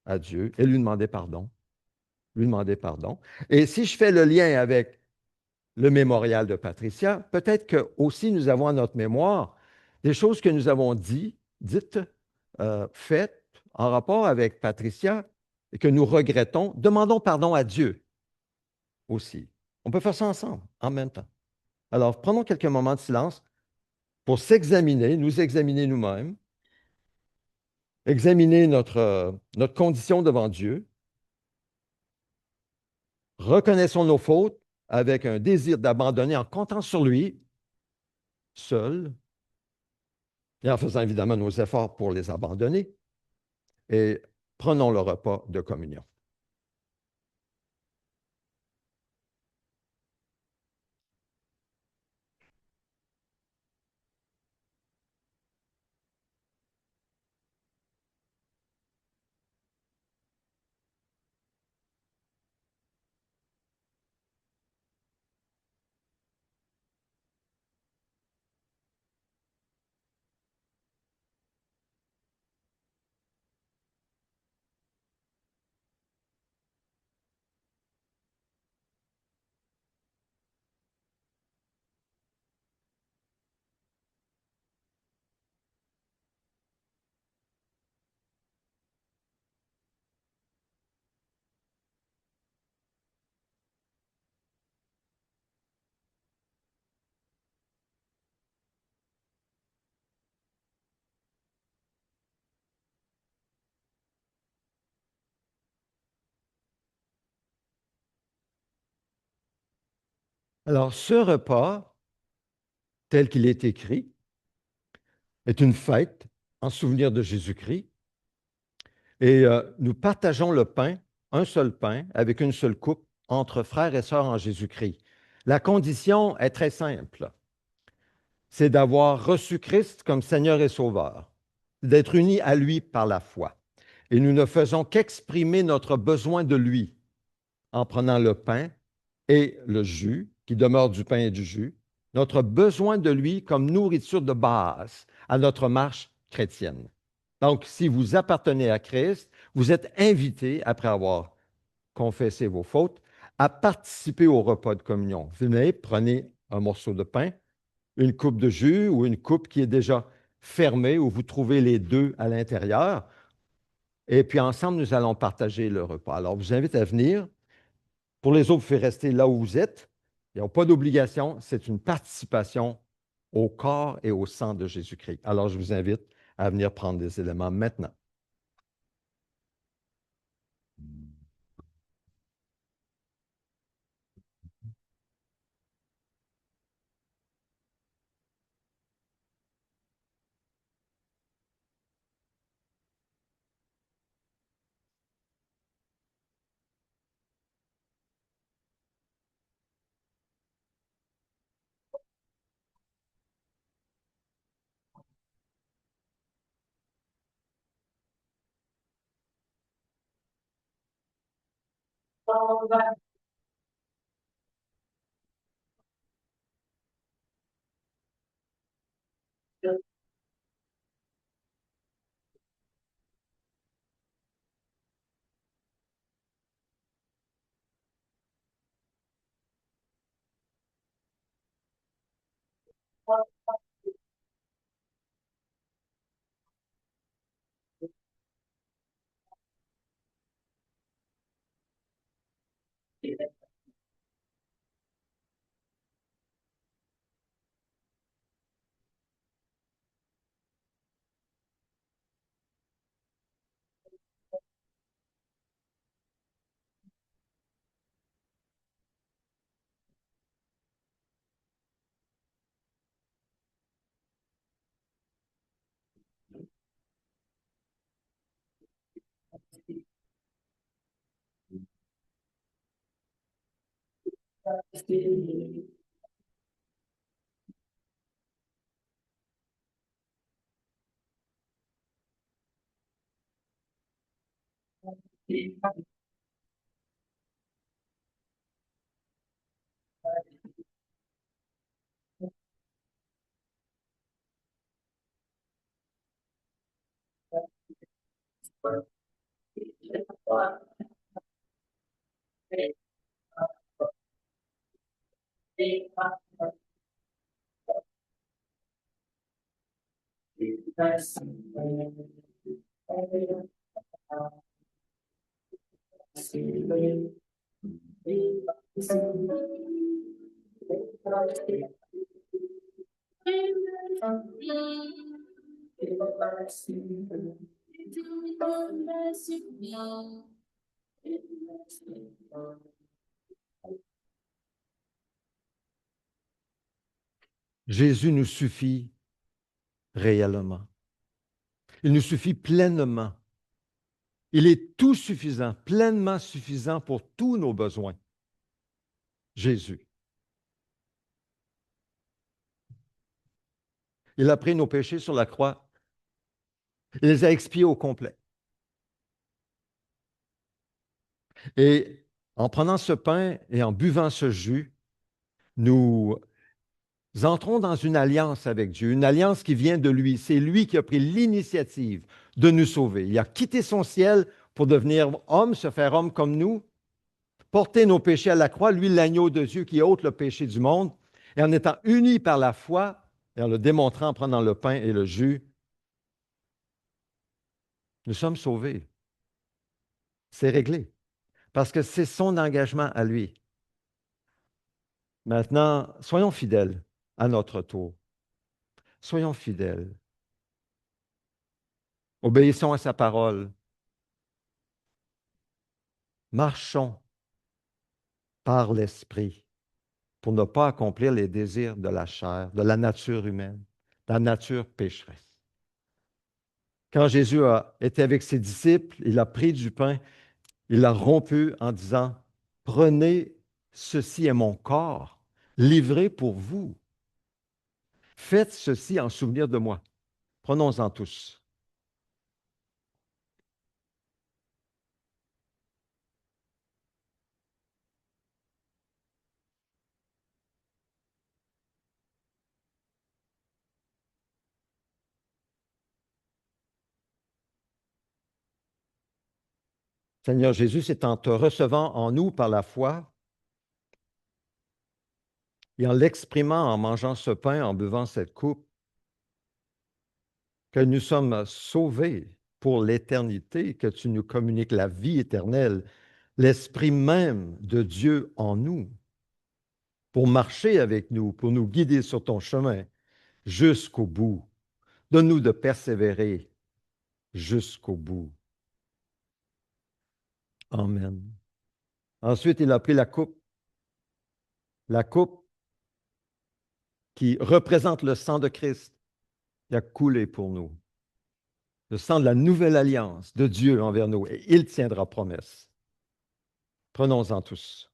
à Dieu et lui demander pardon. Lui demander pardon. Et si je fais le lien avec le mémorial de Patricia, peut-être que aussi nous avons à notre mémoire des choses que nous avons dites, faites en rapport avec Patricia et que nous regrettons. Demandons pardon à Dieu aussi. On peut faire ça ensemble, en même temps. Alors, prenons quelques moments de silence pour s'examiner, nous examiner nous-mêmes, examiner notre condition devant Dieu. Reconnaissons nos fautes avec un désir d'abandonner en comptant sur lui, seul, et en faisant évidemment nos efforts pour les abandonner. Et prenons le repas de communion. Alors, ce repas, tel qu'il est écrit, est une fête en souvenir de Jésus-Christ. Et nous partageons le pain, un seul pain, avec une seule coupe, entre frères et sœurs en Jésus-Christ. La condition est très simple. C'est d'avoir reçu Christ comme Seigneur et Sauveur, d'être unis à lui par la foi. Et nous ne faisons qu'exprimer notre besoin de lui en prenant le pain et le jus, qui demeure du pain et du jus, notre besoin de lui comme nourriture de base à notre marche chrétienne. Donc, si vous appartenez à Christ, vous êtes invité, après avoir confessé vos fautes, à participer au repas de communion. Venez, prenez un morceau de pain, une coupe de jus ou une coupe qui est déjà fermé où vous trouvez les deux à l'intérieur. Et puis ensemble, nous allons partager le repas. Alors, je vous invite à venir. Pour les autres, vous pouvez rester là où vous êtes. Il n'y a pas d'obligation. C'est une participation au corps et au sang de Jésus-Christ. Alors, je vous invite à venir prendre des éléments maintenant. Jésus nous suffit réellement. Il nous suffit pleinement. Il est tout suffisant, pleinement suffisant pour tous nos besoins. Jésus. Il a pris nos péchés sur la croix. Il les a expiés au complet. Et en prenant ce pain et en buvant ce jus, nous entrons dans une alliance avec Dieu, une alliance qui vient de lui. C'est lui qui a pris l'initiative de nous sauver. Il a quitté son ciel pour devenir homme, se faire homme comme nous, porter nos péchés à la croix, lui l'agneau de Dieu qui ôte le péché du monde. Et en étant unis par la foi et en le démontrant en prenant le pain et le jus, nous sommes sauvés. C'est réglé. Parce que c'est son engagement à lui. Maintenant, soyons fidèles à notre tour. Soyons fidèles. Obéissons à sa parole. Marchons par l'Esprit pour ne pas accomplir les désirs de la chair, de la nature humaine, de la nature pécheresse. Quand Jésus était avec ses disciples, il a pris du pain, il l'a rompu en disant, prenez, ceci est mon corps, livré pour vous. Faites ceci en souvenir de moi. Prenons-en tous. Seigneur Jésus, c'est en te recevant en nous par la foi et en l'exprimant en mangeant ce pain, en buvant cette coupe, que nous sommes sauvés pour l'éternité, que tu nous communiques la vie éternelle, l'Esprit même de Dieu en nous, pour marcher avec nous, pour nous guider sur ton chemin jusqu'au bout. Donne-nous de persévérer jusqu'au bout. Amen. Ensuite, il a pris la coupe qui représente le sang de Christ qui a coulé pour nous, le sang de la nouvelle alliance de Dieu envers nous, et il tiendra promesse. Prenons-en tous.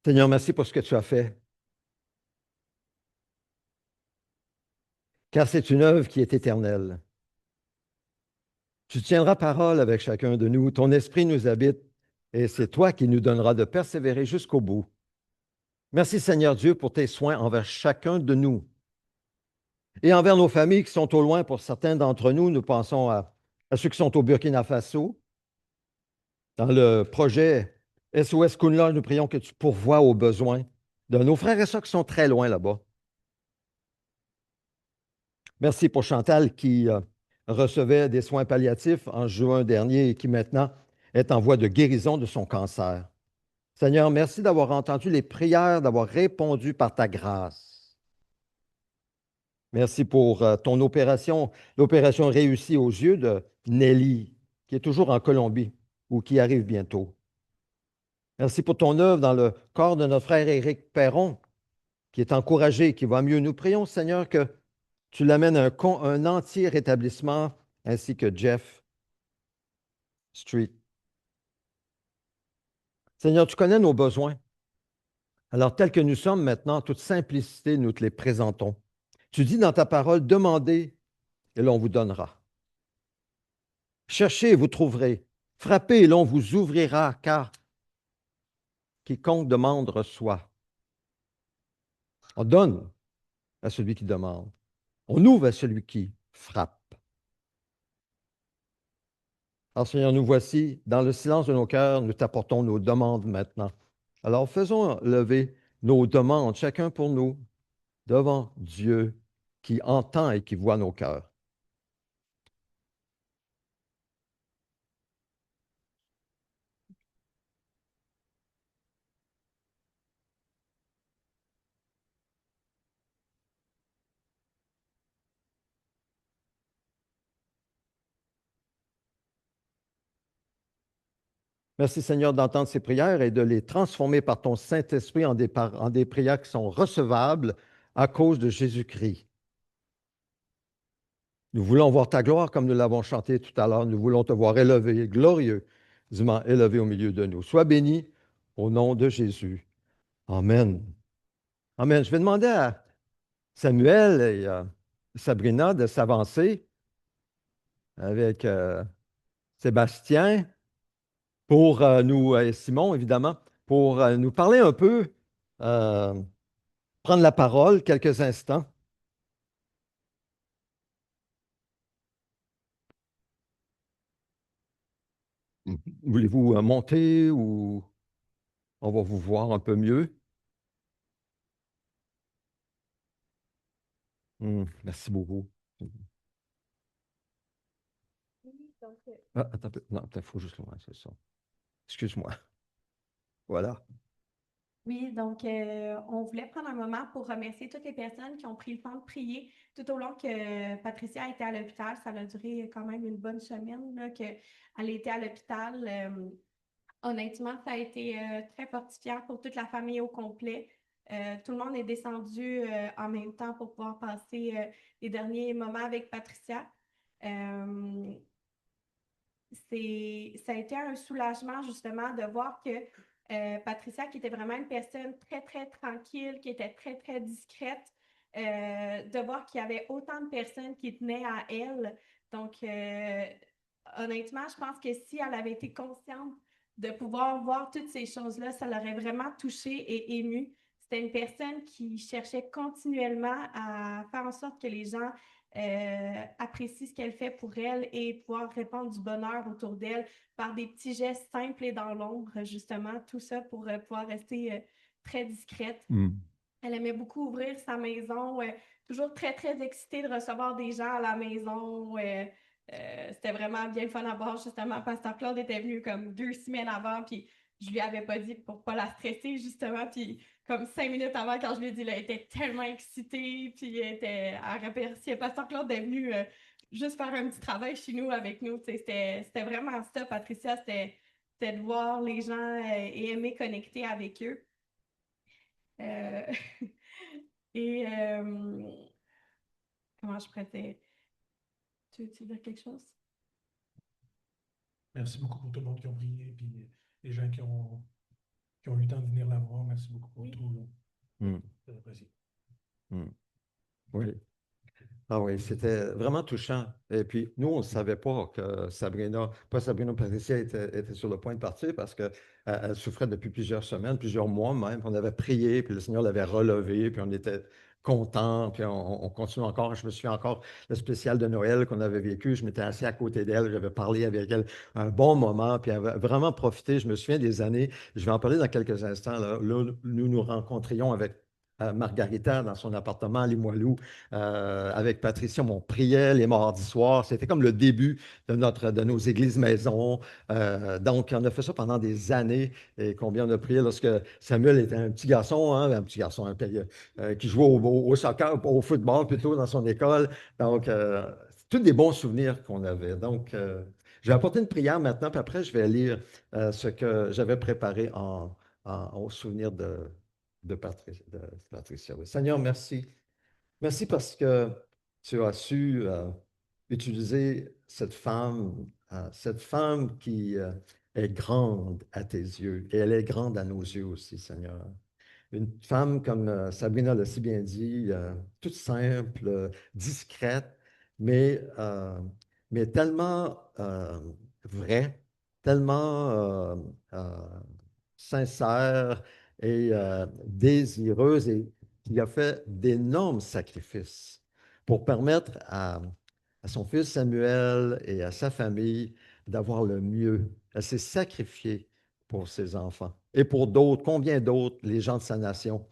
Seigneur, merci pour ce que tu as fait, car c'est une œuvre qui est éternelle. Tu tiendras parole avec chacun de nous, ton esprit nous habite, et c'est toi qui nous donneras de persévérer jusqu'au bout. Merci Seigneur Dieu pour tes soins envers chacun de nous et envers nos familles qui sont au loin. Pour certains d'entre nous, nous pensons à ceux qui sont au Burkina Faso. Dans le projet SOS Kunla, nous prions que tu pourvoies aux besoins de nos frères et sœurs qui sont très loin là-bas. Merci pour Chantal qui recevait des soins palliatifs en juin dernier et qui maintenant est en voie de guérison de son cancer. Seigneur, merci d'avoir entendu les prières, d'avoir répondu par ta grâce. Merci pour ton opération, l'opération réussie aux yeux de Nelly, qui est toujours en Colombie ou qui arrive bientôt. Merci pour ton œuvre dans le corps de notre frère Éric Perron, qui est encouragé, qui va mieux. Nous prions, Seigneur, que tu l'amènes à un entier rétablissement, ainsi que Jeff Street. Seigneur, tu connais nos besoins. Alors, tels que nous sommes maintenant, en toute simplicité, nous te les présentons. Tu dis dans ta parole, demandez et l'on vous donnera. Cherchez et vous trouverez. Frappez et l'on vous ouvrira, car quiconque demande reçoit. On donne à celui qui demande. On ouvre à celui qui frappe. Alors Seigneur, nous voici, dans le silence de nos cœurs, nous t'apportons nos demandes maintenant. Alors faisons lever nos demandes, chacun pour nous, devant Dieu qui entend et qui voit nos cœurs. Merci Seigneur d'entendre ces prières et de les transformer par ton Saint-Esprit en des prières qui sont recevables à cause de Jésus-Christ. Nous voulons voir ta gloire comme nous l'avons chanté tout à l'heure. Nous voulons te voir élevé, glorieusement élevé au milieu de nous. Sois béni au nom de Jésus. Amen. Amen. Je vais demander à Samuel et Sabrina de s'avancer avec Sébastien pour nous, et Simon évidemment, pour nous parler un peu, euh, prendre la parole quelques instants. Voulez-vous monter ou on va vous voir un peu mieux? Merci beaucoup. Oui, donc, Ah, attends un peu. Non, il faut juste loin, c'est ça. Excuse-moi. Voilà. oui, donc on voulait prendre un moment pour remercier toutes les personnes qui ont pris le temps de prier tout au long que Patricia était à l'hôpital. Ça a duré quand même une bonne semaine là, qu'elle était à l'hôpital. Honnêtement, ça a été très fortifiant pour toute la famille au complet. Tout le monde est descendu en même temps pour pouvoir passer les derniers moments avec Patricia. Euh, ça a été un soulagement justement de voir que Patricia, qui était vraiment une personne très, très tranquille, qui était très, très discrète, de voir qu'il y avait autant de personnes qui tenaient à elle. Donc, honnêtement, je pense que si elle avait été consciente de pouvoir voir toutes ces choses-là, ça l'aurait vraiment touché et ému. C'était une personne qui cherchait continuellement à faire en sorte que les gens apprécient ce qu'elle fait pour elle et pouvoir répandre du bonheur autour d'elle par des petits gestes simples et dans l'ombre, justement, tout ça pour pouvoir rester très discrète. Mm. Elle aimait beaucoup ouvrir sa maison, toujours très, très excitée de recevoir des gens à la maison. C'était vraiment bien le fun à voir, justement. Pasteur Claude était venu comme 2 semaines avant, puis je lui avais pas dit pour pas la stresser, justement. Puis comme 5 minutes avant, quand je lui ai dit, là, elle était tellement excitée, puis elle remerciait. Pasteur Claude est venu juste faire un petit travail chez nous avec nous. C'était vraiment ça, Patricia, c'était de voir les gens et aimer connecter avec eux. Euh, et comment je pourrais dire? Tu veux dire quelque chose? Merci beaucoup pour tout le monde qui ont prié, puis les gens qui ont eu le temps de venir la voir. Merci beaucoup pour Oui. tout. Mm. C'est apprécié. Mm. Oui. Ah oui, c'était vraiment touchant. Et puis, nous, on ne savait pas que Patricia était sur le point de partir parce qu'elle elle souffrait depuis plusieurs semaines, plusieurs mois même. On avait prié, puis le Seigneur l'avait relevée, puis on était contents, puis on continue encore. Je me souviens encore le spécial de Noël qu'on avait vécu. Je m'étais assis à côté d'elle, j'avais parlé avec elle un bon moment, puis elle avait vraiment profité. Je me souviens des années, je vais en parler dans quelques instants. Là, nous nous rencontrions avec Margarita dans son appartement à Limoilou avec Patricia, on priait les mardis soirs. C'était comme le début de nos églises maisons. Donc, on a fait ça pendant des années. Et combien on a prié lorsque Samuel était un petit garçon, hein, un petit garçon qui jouait au soccer, au football plutôt dans son école. Donc, tous des bons souvenirs qu'on avait. Donc, je vais apporter une prière maintenant, puis après, je vais lire ce que j'avais préparé au souvenir de Patricia. Oui. Seigneur, merci. Merci parce que tu as su utiliser cette femme qui est grande à tes yeux et elle est grande à nos yeux aussi, Seigneur. Une femme, comme Sabrina l'a si bien dit, toute simple, discrète, mais, euh, mais tellement vraie, tellement sincère et désireuse et qui a fait d'énormes sacrifices pour permettre à son fils Samuel et à sa famille d'avoir le mieux. Elle s'est sacrifiée pour ses enfants. Et pour d'autres, combien d'autres, les gens de sa nation,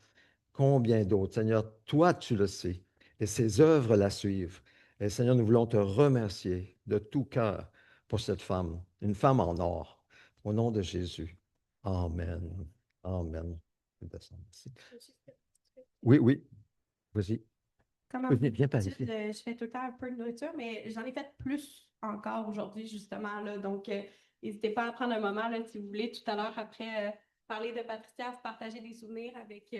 combien d'autres. Seigneur, toi, tu le sais. Et ses œuvres la suivent. Et Seigneur, nous voulons te remercier de tout cœur pour cette femme, une femme en or. Au nom de Jésus. Amen. Amen. Merci. Oui, oui. Vas-y. Comme à Viens par d'habitude, ici. je fais tout le temps un peu de nourriture, mais j'en ai fait plus encore aujourd'hui, justement. Là. Donc, n'hésitez pas à prendre un moment, là, si vous voulez, tout à l'heure, après parler de Patricia, vous partager des souvenirs avec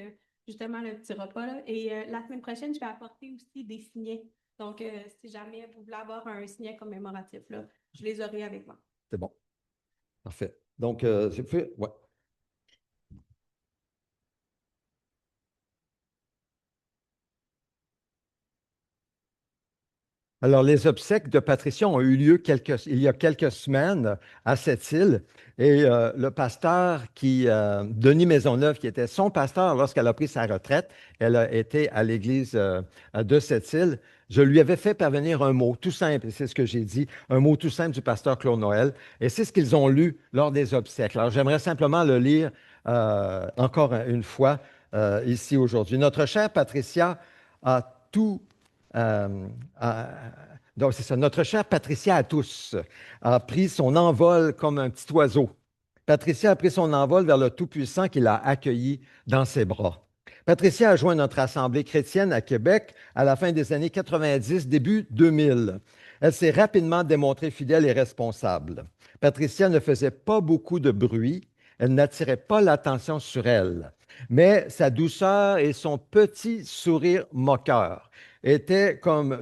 justement le petit repas. Là. Et la semaine prochaine, je vais apporter aussi des signets. Donc, si jamais vous voulez avoir un signet commémoratif, là, je les aurai avec moi. C'est bon. Parfait. Donc, c'est fait. Ouais. Alors, les obsèques de Patricia ont eu lieu il y a quelques semaines à cette île. Et le pasteur Denis Maisonneuve, qui était son pasteur lorsqu'elle a pris sa retraite, elle a été à l'église de cette île. Je lui avais fait parvenir un mot tout simple, et c'est ce que j'ai dit, un mot tout simple du pasteur Claude Noël. Et c'est ce qu'ils ont lu lors des obsèques. Alors, j'aimerais simplement le lire encore une fois ici aujourd'hui. Notre chère Patricia a tout euh, donc, c'est ça. Notre chère Patricia à tous a pris son envol comme un petit oiseau. Patricia a pris son envol vers le Tout-Puissant qui l'a accueilli dans ses bras. Patricia a joint notre assemblée chrétienne à Québec à la fin des années 90, début 2000. Elle s'est rapidement démontrée fidèle et responsable. Patricia ne faisait pas beaucoup de bruit. Elle n'attirait pas l'attention sur elle. Mais sa douceur et son petit sourire moqueur était comme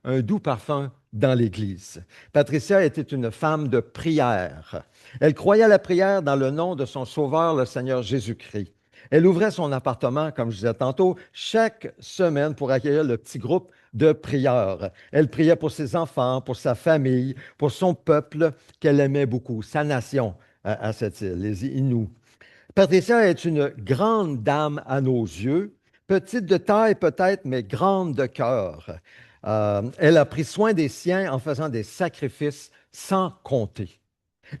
un doux parfum dans l'Église. Patricia était une femme de prière. Elle croyait à la prière dans le nom de son Sauveur, le Seigneur Jésus-Christ. Elle ouvrait son appartement, comme je disais tantôt, chaque semaine pour accueillir le petit groupe de prière. Elle priait pour ses enfants, pour sa famille, pour son peuple qu'elle aimait beaucoup, sa nation, à cette île, les Inuits. Patricia est une grande dame à nos yeux, petite de taille peut-être, mais grande de cœur. Elle a pris soin des siens en faisant des sacrifices sans compter.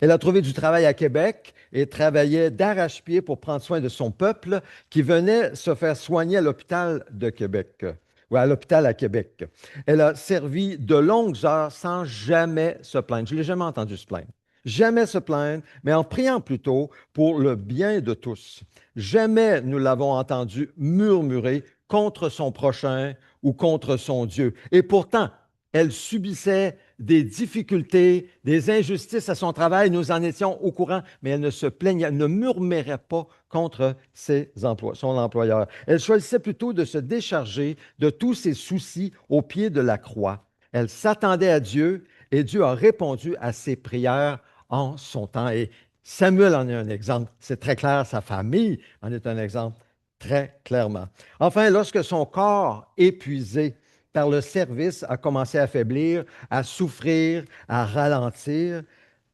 Elle a trouvé du travail à Québec et travaillait d'arrache-pied pour prendre soin de son peuple qui venait se faire soigner à l'hôpital de Québec, ou à l'hôpital à Québec. Elle a servi de longues heures sans jamais se plaindre. Je ne l'ai jamais entendu se plaindre. Jamais se plaindre, mais en priant plutôt pour le bien de tous. Jamais nous l'avons entendu murmurer contre son prochain ou contre son Dieu. Et pourtant, elle subissait des difficultés, des injustices à son travail. Nous en étions au courant, mais elle ne se plaignait, elle ne murmurait pas contre son employeur. Elle choisissait plutôt de se décharger de tous ses soucis au pied de la croix. Elle s'attendait à Dieu et Dieu a répondu à ses prières en son temps. Et Samuel en est un exemple. C'est très clair, sa famille en est un exemple très clairement. Enfin, lorsque son corps épuisé par le service a commencé à faiblir, à souffrir, à ralentir,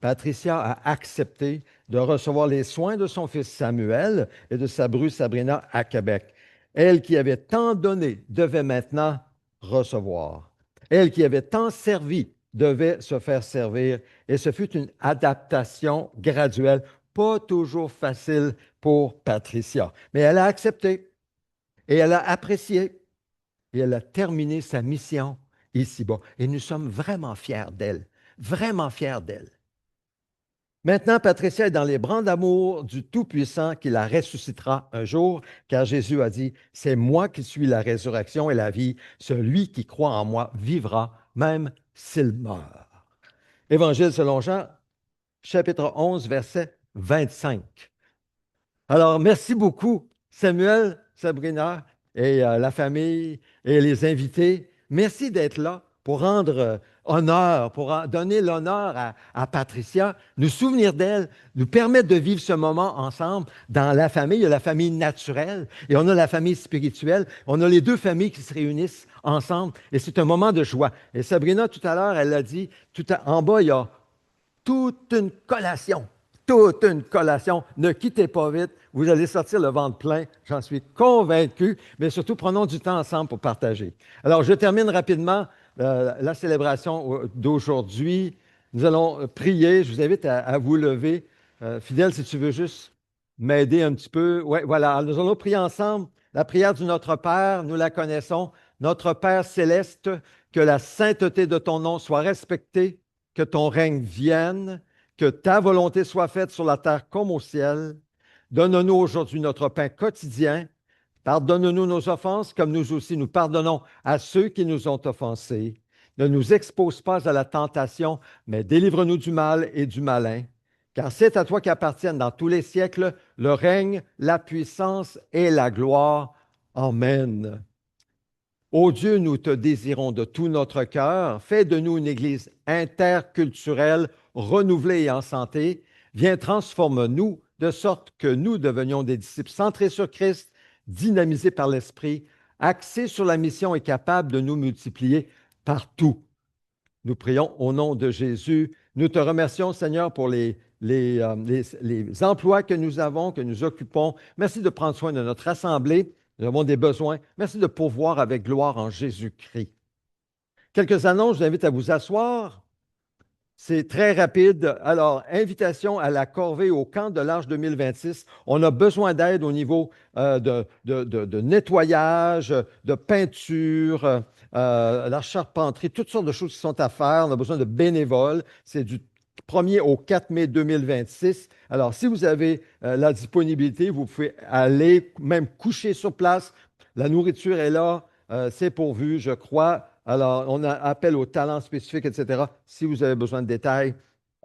Patricia a accepté de recevoir les soins de son fils Samuel et de sa bru Sabrina à Québec. Elle qui avait tant donné devait maintenant recevoir. Elle qui avait tant servi devait se faire servir. Et ce fut une adaptation graduelle, pas toujours facile pour Patricia. Mais elle a accepté et elle a apprécié et elle a terminé sa mission ici-bas. Et nous sommes vraiment fiers d'elle, vraiment fiers d'elle. Maintenant, Patricia est dans les bras d'amour du Tout-Puissant qui la ressuscitera un jour, car Jésus a dit, c'est moi qui suis la résurrection et la vie. Celui qui croit en moi vivra, même s'il meurt. Évangile selon Jean, chapitre 11, verset 25. Alors, merci beaucoup, Samuel, Sabrina et la famille et les invités. Merci d'être là pour rendre honneur, pour donner l'honneur à Patricia, nous souvenir d'elle, nous permettre de vivre ce moment ensemble dans la famille. Il y a la famille naturelle et on a la famille spirituelle. On a les deux familles qui se réunissent ensemble et c'est un moment de joie. Et Sabrina, tout à l'heure, elle a dit, en bas, il y a toute une collation. Toute une collation. Ne quittez pas vite. Vous allez sortir le ventre plein. J'en suis convaincu. Mais surtout, prenons du temps ensemble pour partager. Alors, je termine rapidement la célébration d'aujourd'hui. Nous allons prier. Je vous invite à vous lever. Fidèle, si tu veux juste m'aider un petit peu. Oui, voilà. Alors, nous allons prier ensemble. La prière du Notre Père, nous la connaissons. Notre Père céleste, que la sainteté de ton nom soit respectée, que ton règne vienne, que ta volonté soit faite sur la terre comme au ciel. Donne-nous aujourd'hui notre pain quotidien. Pardonne-nous nos offenses, comme nous aussi nous pardonnons à ceux qui nous ont offensés. Ne nous expose pas à la tentation, mais délivre-nous du mal et du malin. Car c'est à toi qu'appartiennent dans tous les siècles le règne, la puissance et la gloire. Amen. Ô Dieu, nous te désirons de tout notre cœur. Fais de nous une Église interculturelle, renouvelée et en santé. Viens, transforme-nous de sorte que nous devenions des disciples centrés sur Christ, dynamisés par l'Esprit, axés sur la mission et capables de nous multiplier partout. Nous prions au nom de Jésus. Nous te remercions, Seigneur, pour les emplois que nous avons, que nous occupons. Merci de prendre soin de notre assemblée. Nous avons des besoins. Merci de pourvoir avec gloire en Jésus-Christ. Quelques annonces, je vous invite à vous asseoir. C'est très rapide. Alors, invitation à la corvée au camp de l'Arche 2026. On a besoin d'aide au niveau de nettoyage, de peinture, la charpenterie, toutes sortes de choses qui sont à faire. On a besoin de bénévoles. C'est du 1er au 4 mai 2026. Alors, si vous avez la disponibilité, vous pouvez aller même coucher sur place. La nourriture est là. C'est pourvu, je crois. Alors, on a appel aux talents spécifiques, etc. Si vous avez besoin de détails,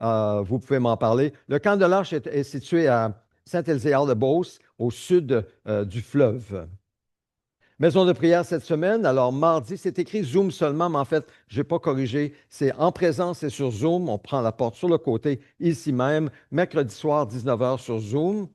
vous pouvez m'en parler. Le camp de l'Arche est situé à Saint-Ézéard-de-Beauce, au sud du fleuve. Maison de prière cette semaine. Alors, mardi, c'est écrit Zoom seulement, mais en fait, je n'ai pas corrigé. C'est en présence et sur Zoom. On prend la porte sur le côté, ici même. Mercredi soir, 19h sur Zoom.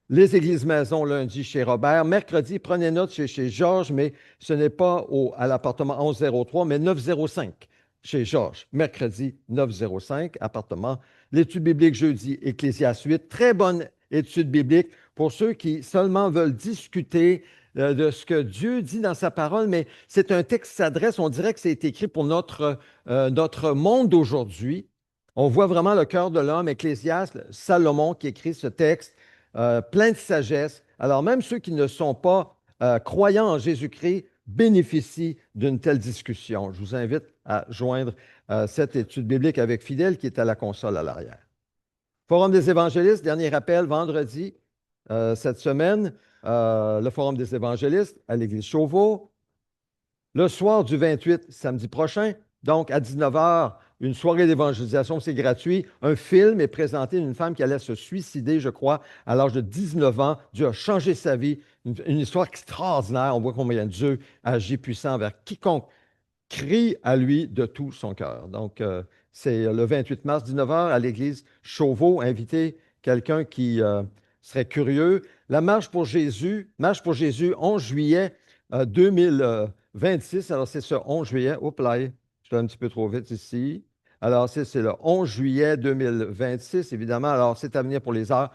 Les églises maison lundi chez Robert. Mercredi, prenez note chez Georges, mais ce n'est pas à l'appartement 1103, mais 905 chez Georges. Mercredi, 905, appartement l'étude biblique jeudi, Ecclésiaste 8. Très bonne étude biblique pour ceux qui seulement veulent discuter de ce que Dieu dit dans sa parole, mais c'est un texte qui s'adresse, on dirait que c'est écrit pour notre monde d'aujourd'hui. On voit vraiment le cœur de l'homme, Ecclésiaste, Salomon qui écrit ce texte, plein de sagesse. Alors même ceux qui ne sont pas croyants en Jésus-Christ bénéficient d'une telle discussion. Je vous invite à joindre cette étude biblique avec Fidèle qui est à la console à l'arrière. Forum des évangélistes, dernier rappel, vendredi cette semaine, le Forum des évangélistes à l'Église Chauveau. Le soir du 28, samedi prochain, donc à 19 h, une soirée d'évangélisation, c'est gratuit. Un film est présenté d'une femme qui allait se suicider, je crois, à l'âge de 19 ans. Dieu a changé sa vie. Une histoire extraordinaire. On voit combien Dieu agit puissant envers quiconque crie à lui de tout son cœur. Donc, c'est le 28 mars, 19 h, à l'église Chauveau. Invitez quelqu'un qui serait curieux. La marche pour Jésus, 11 juillet 2026. Alors, c'est ce 11 juillet. Oups là, je suis un petit peu trop vite ici. Alors, c'est le 11 juillet 2026, évidemment. Alors, c'est à venir pour les heures.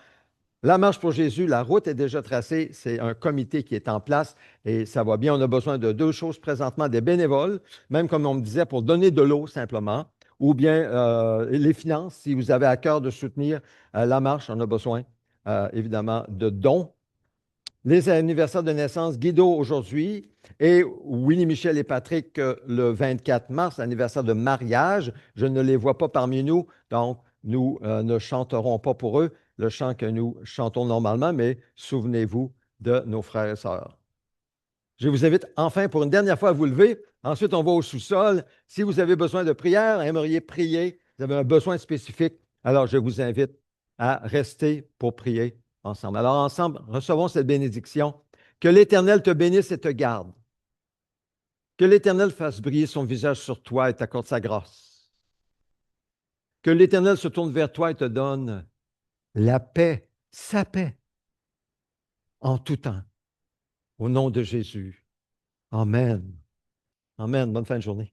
La marche pour Jésus, la route est déjà tracée. C'est un comité qui est en place et ça va bien. On a besoin de deux choses présentement, des bénévoles, même comme on me disait, pour donner de l'eau simplement, ou bien les finances. Si vous avez à cœur de soutenir la marche, on a besoin évidemment de dons. Les anniversaires de naissance, Guido aujourd'hui et Willy, Michel et Patrick le 24 mars, anniversaire de mariage. Je ne les vois pas parmi nous, donc nous ne chanterons pas pour eux le chant que nous chantons normalement, mais souvenez-vous de nos frères et sœurs. Je vous invite enfin pour une dernière fois à vous lever. Ensuite, on va au sous-sol. Si vous avez besoin de prière, aimeriez prier, vous avez un besoin spécifique, alors je vous invite à rester pour prier ensemble. Alors ensemble, recevons cette bénédiction. Que l'Éternel te bénisse et te garde. Que l'Éternel fasse briller son visage sur toi et t'accorde sa grâce. Que l'Éternel se tourne vers toi et te donne la paix, sa paix, en tout temps. Au nom de Jésus. Amen. Amen. Bonne fin de journée.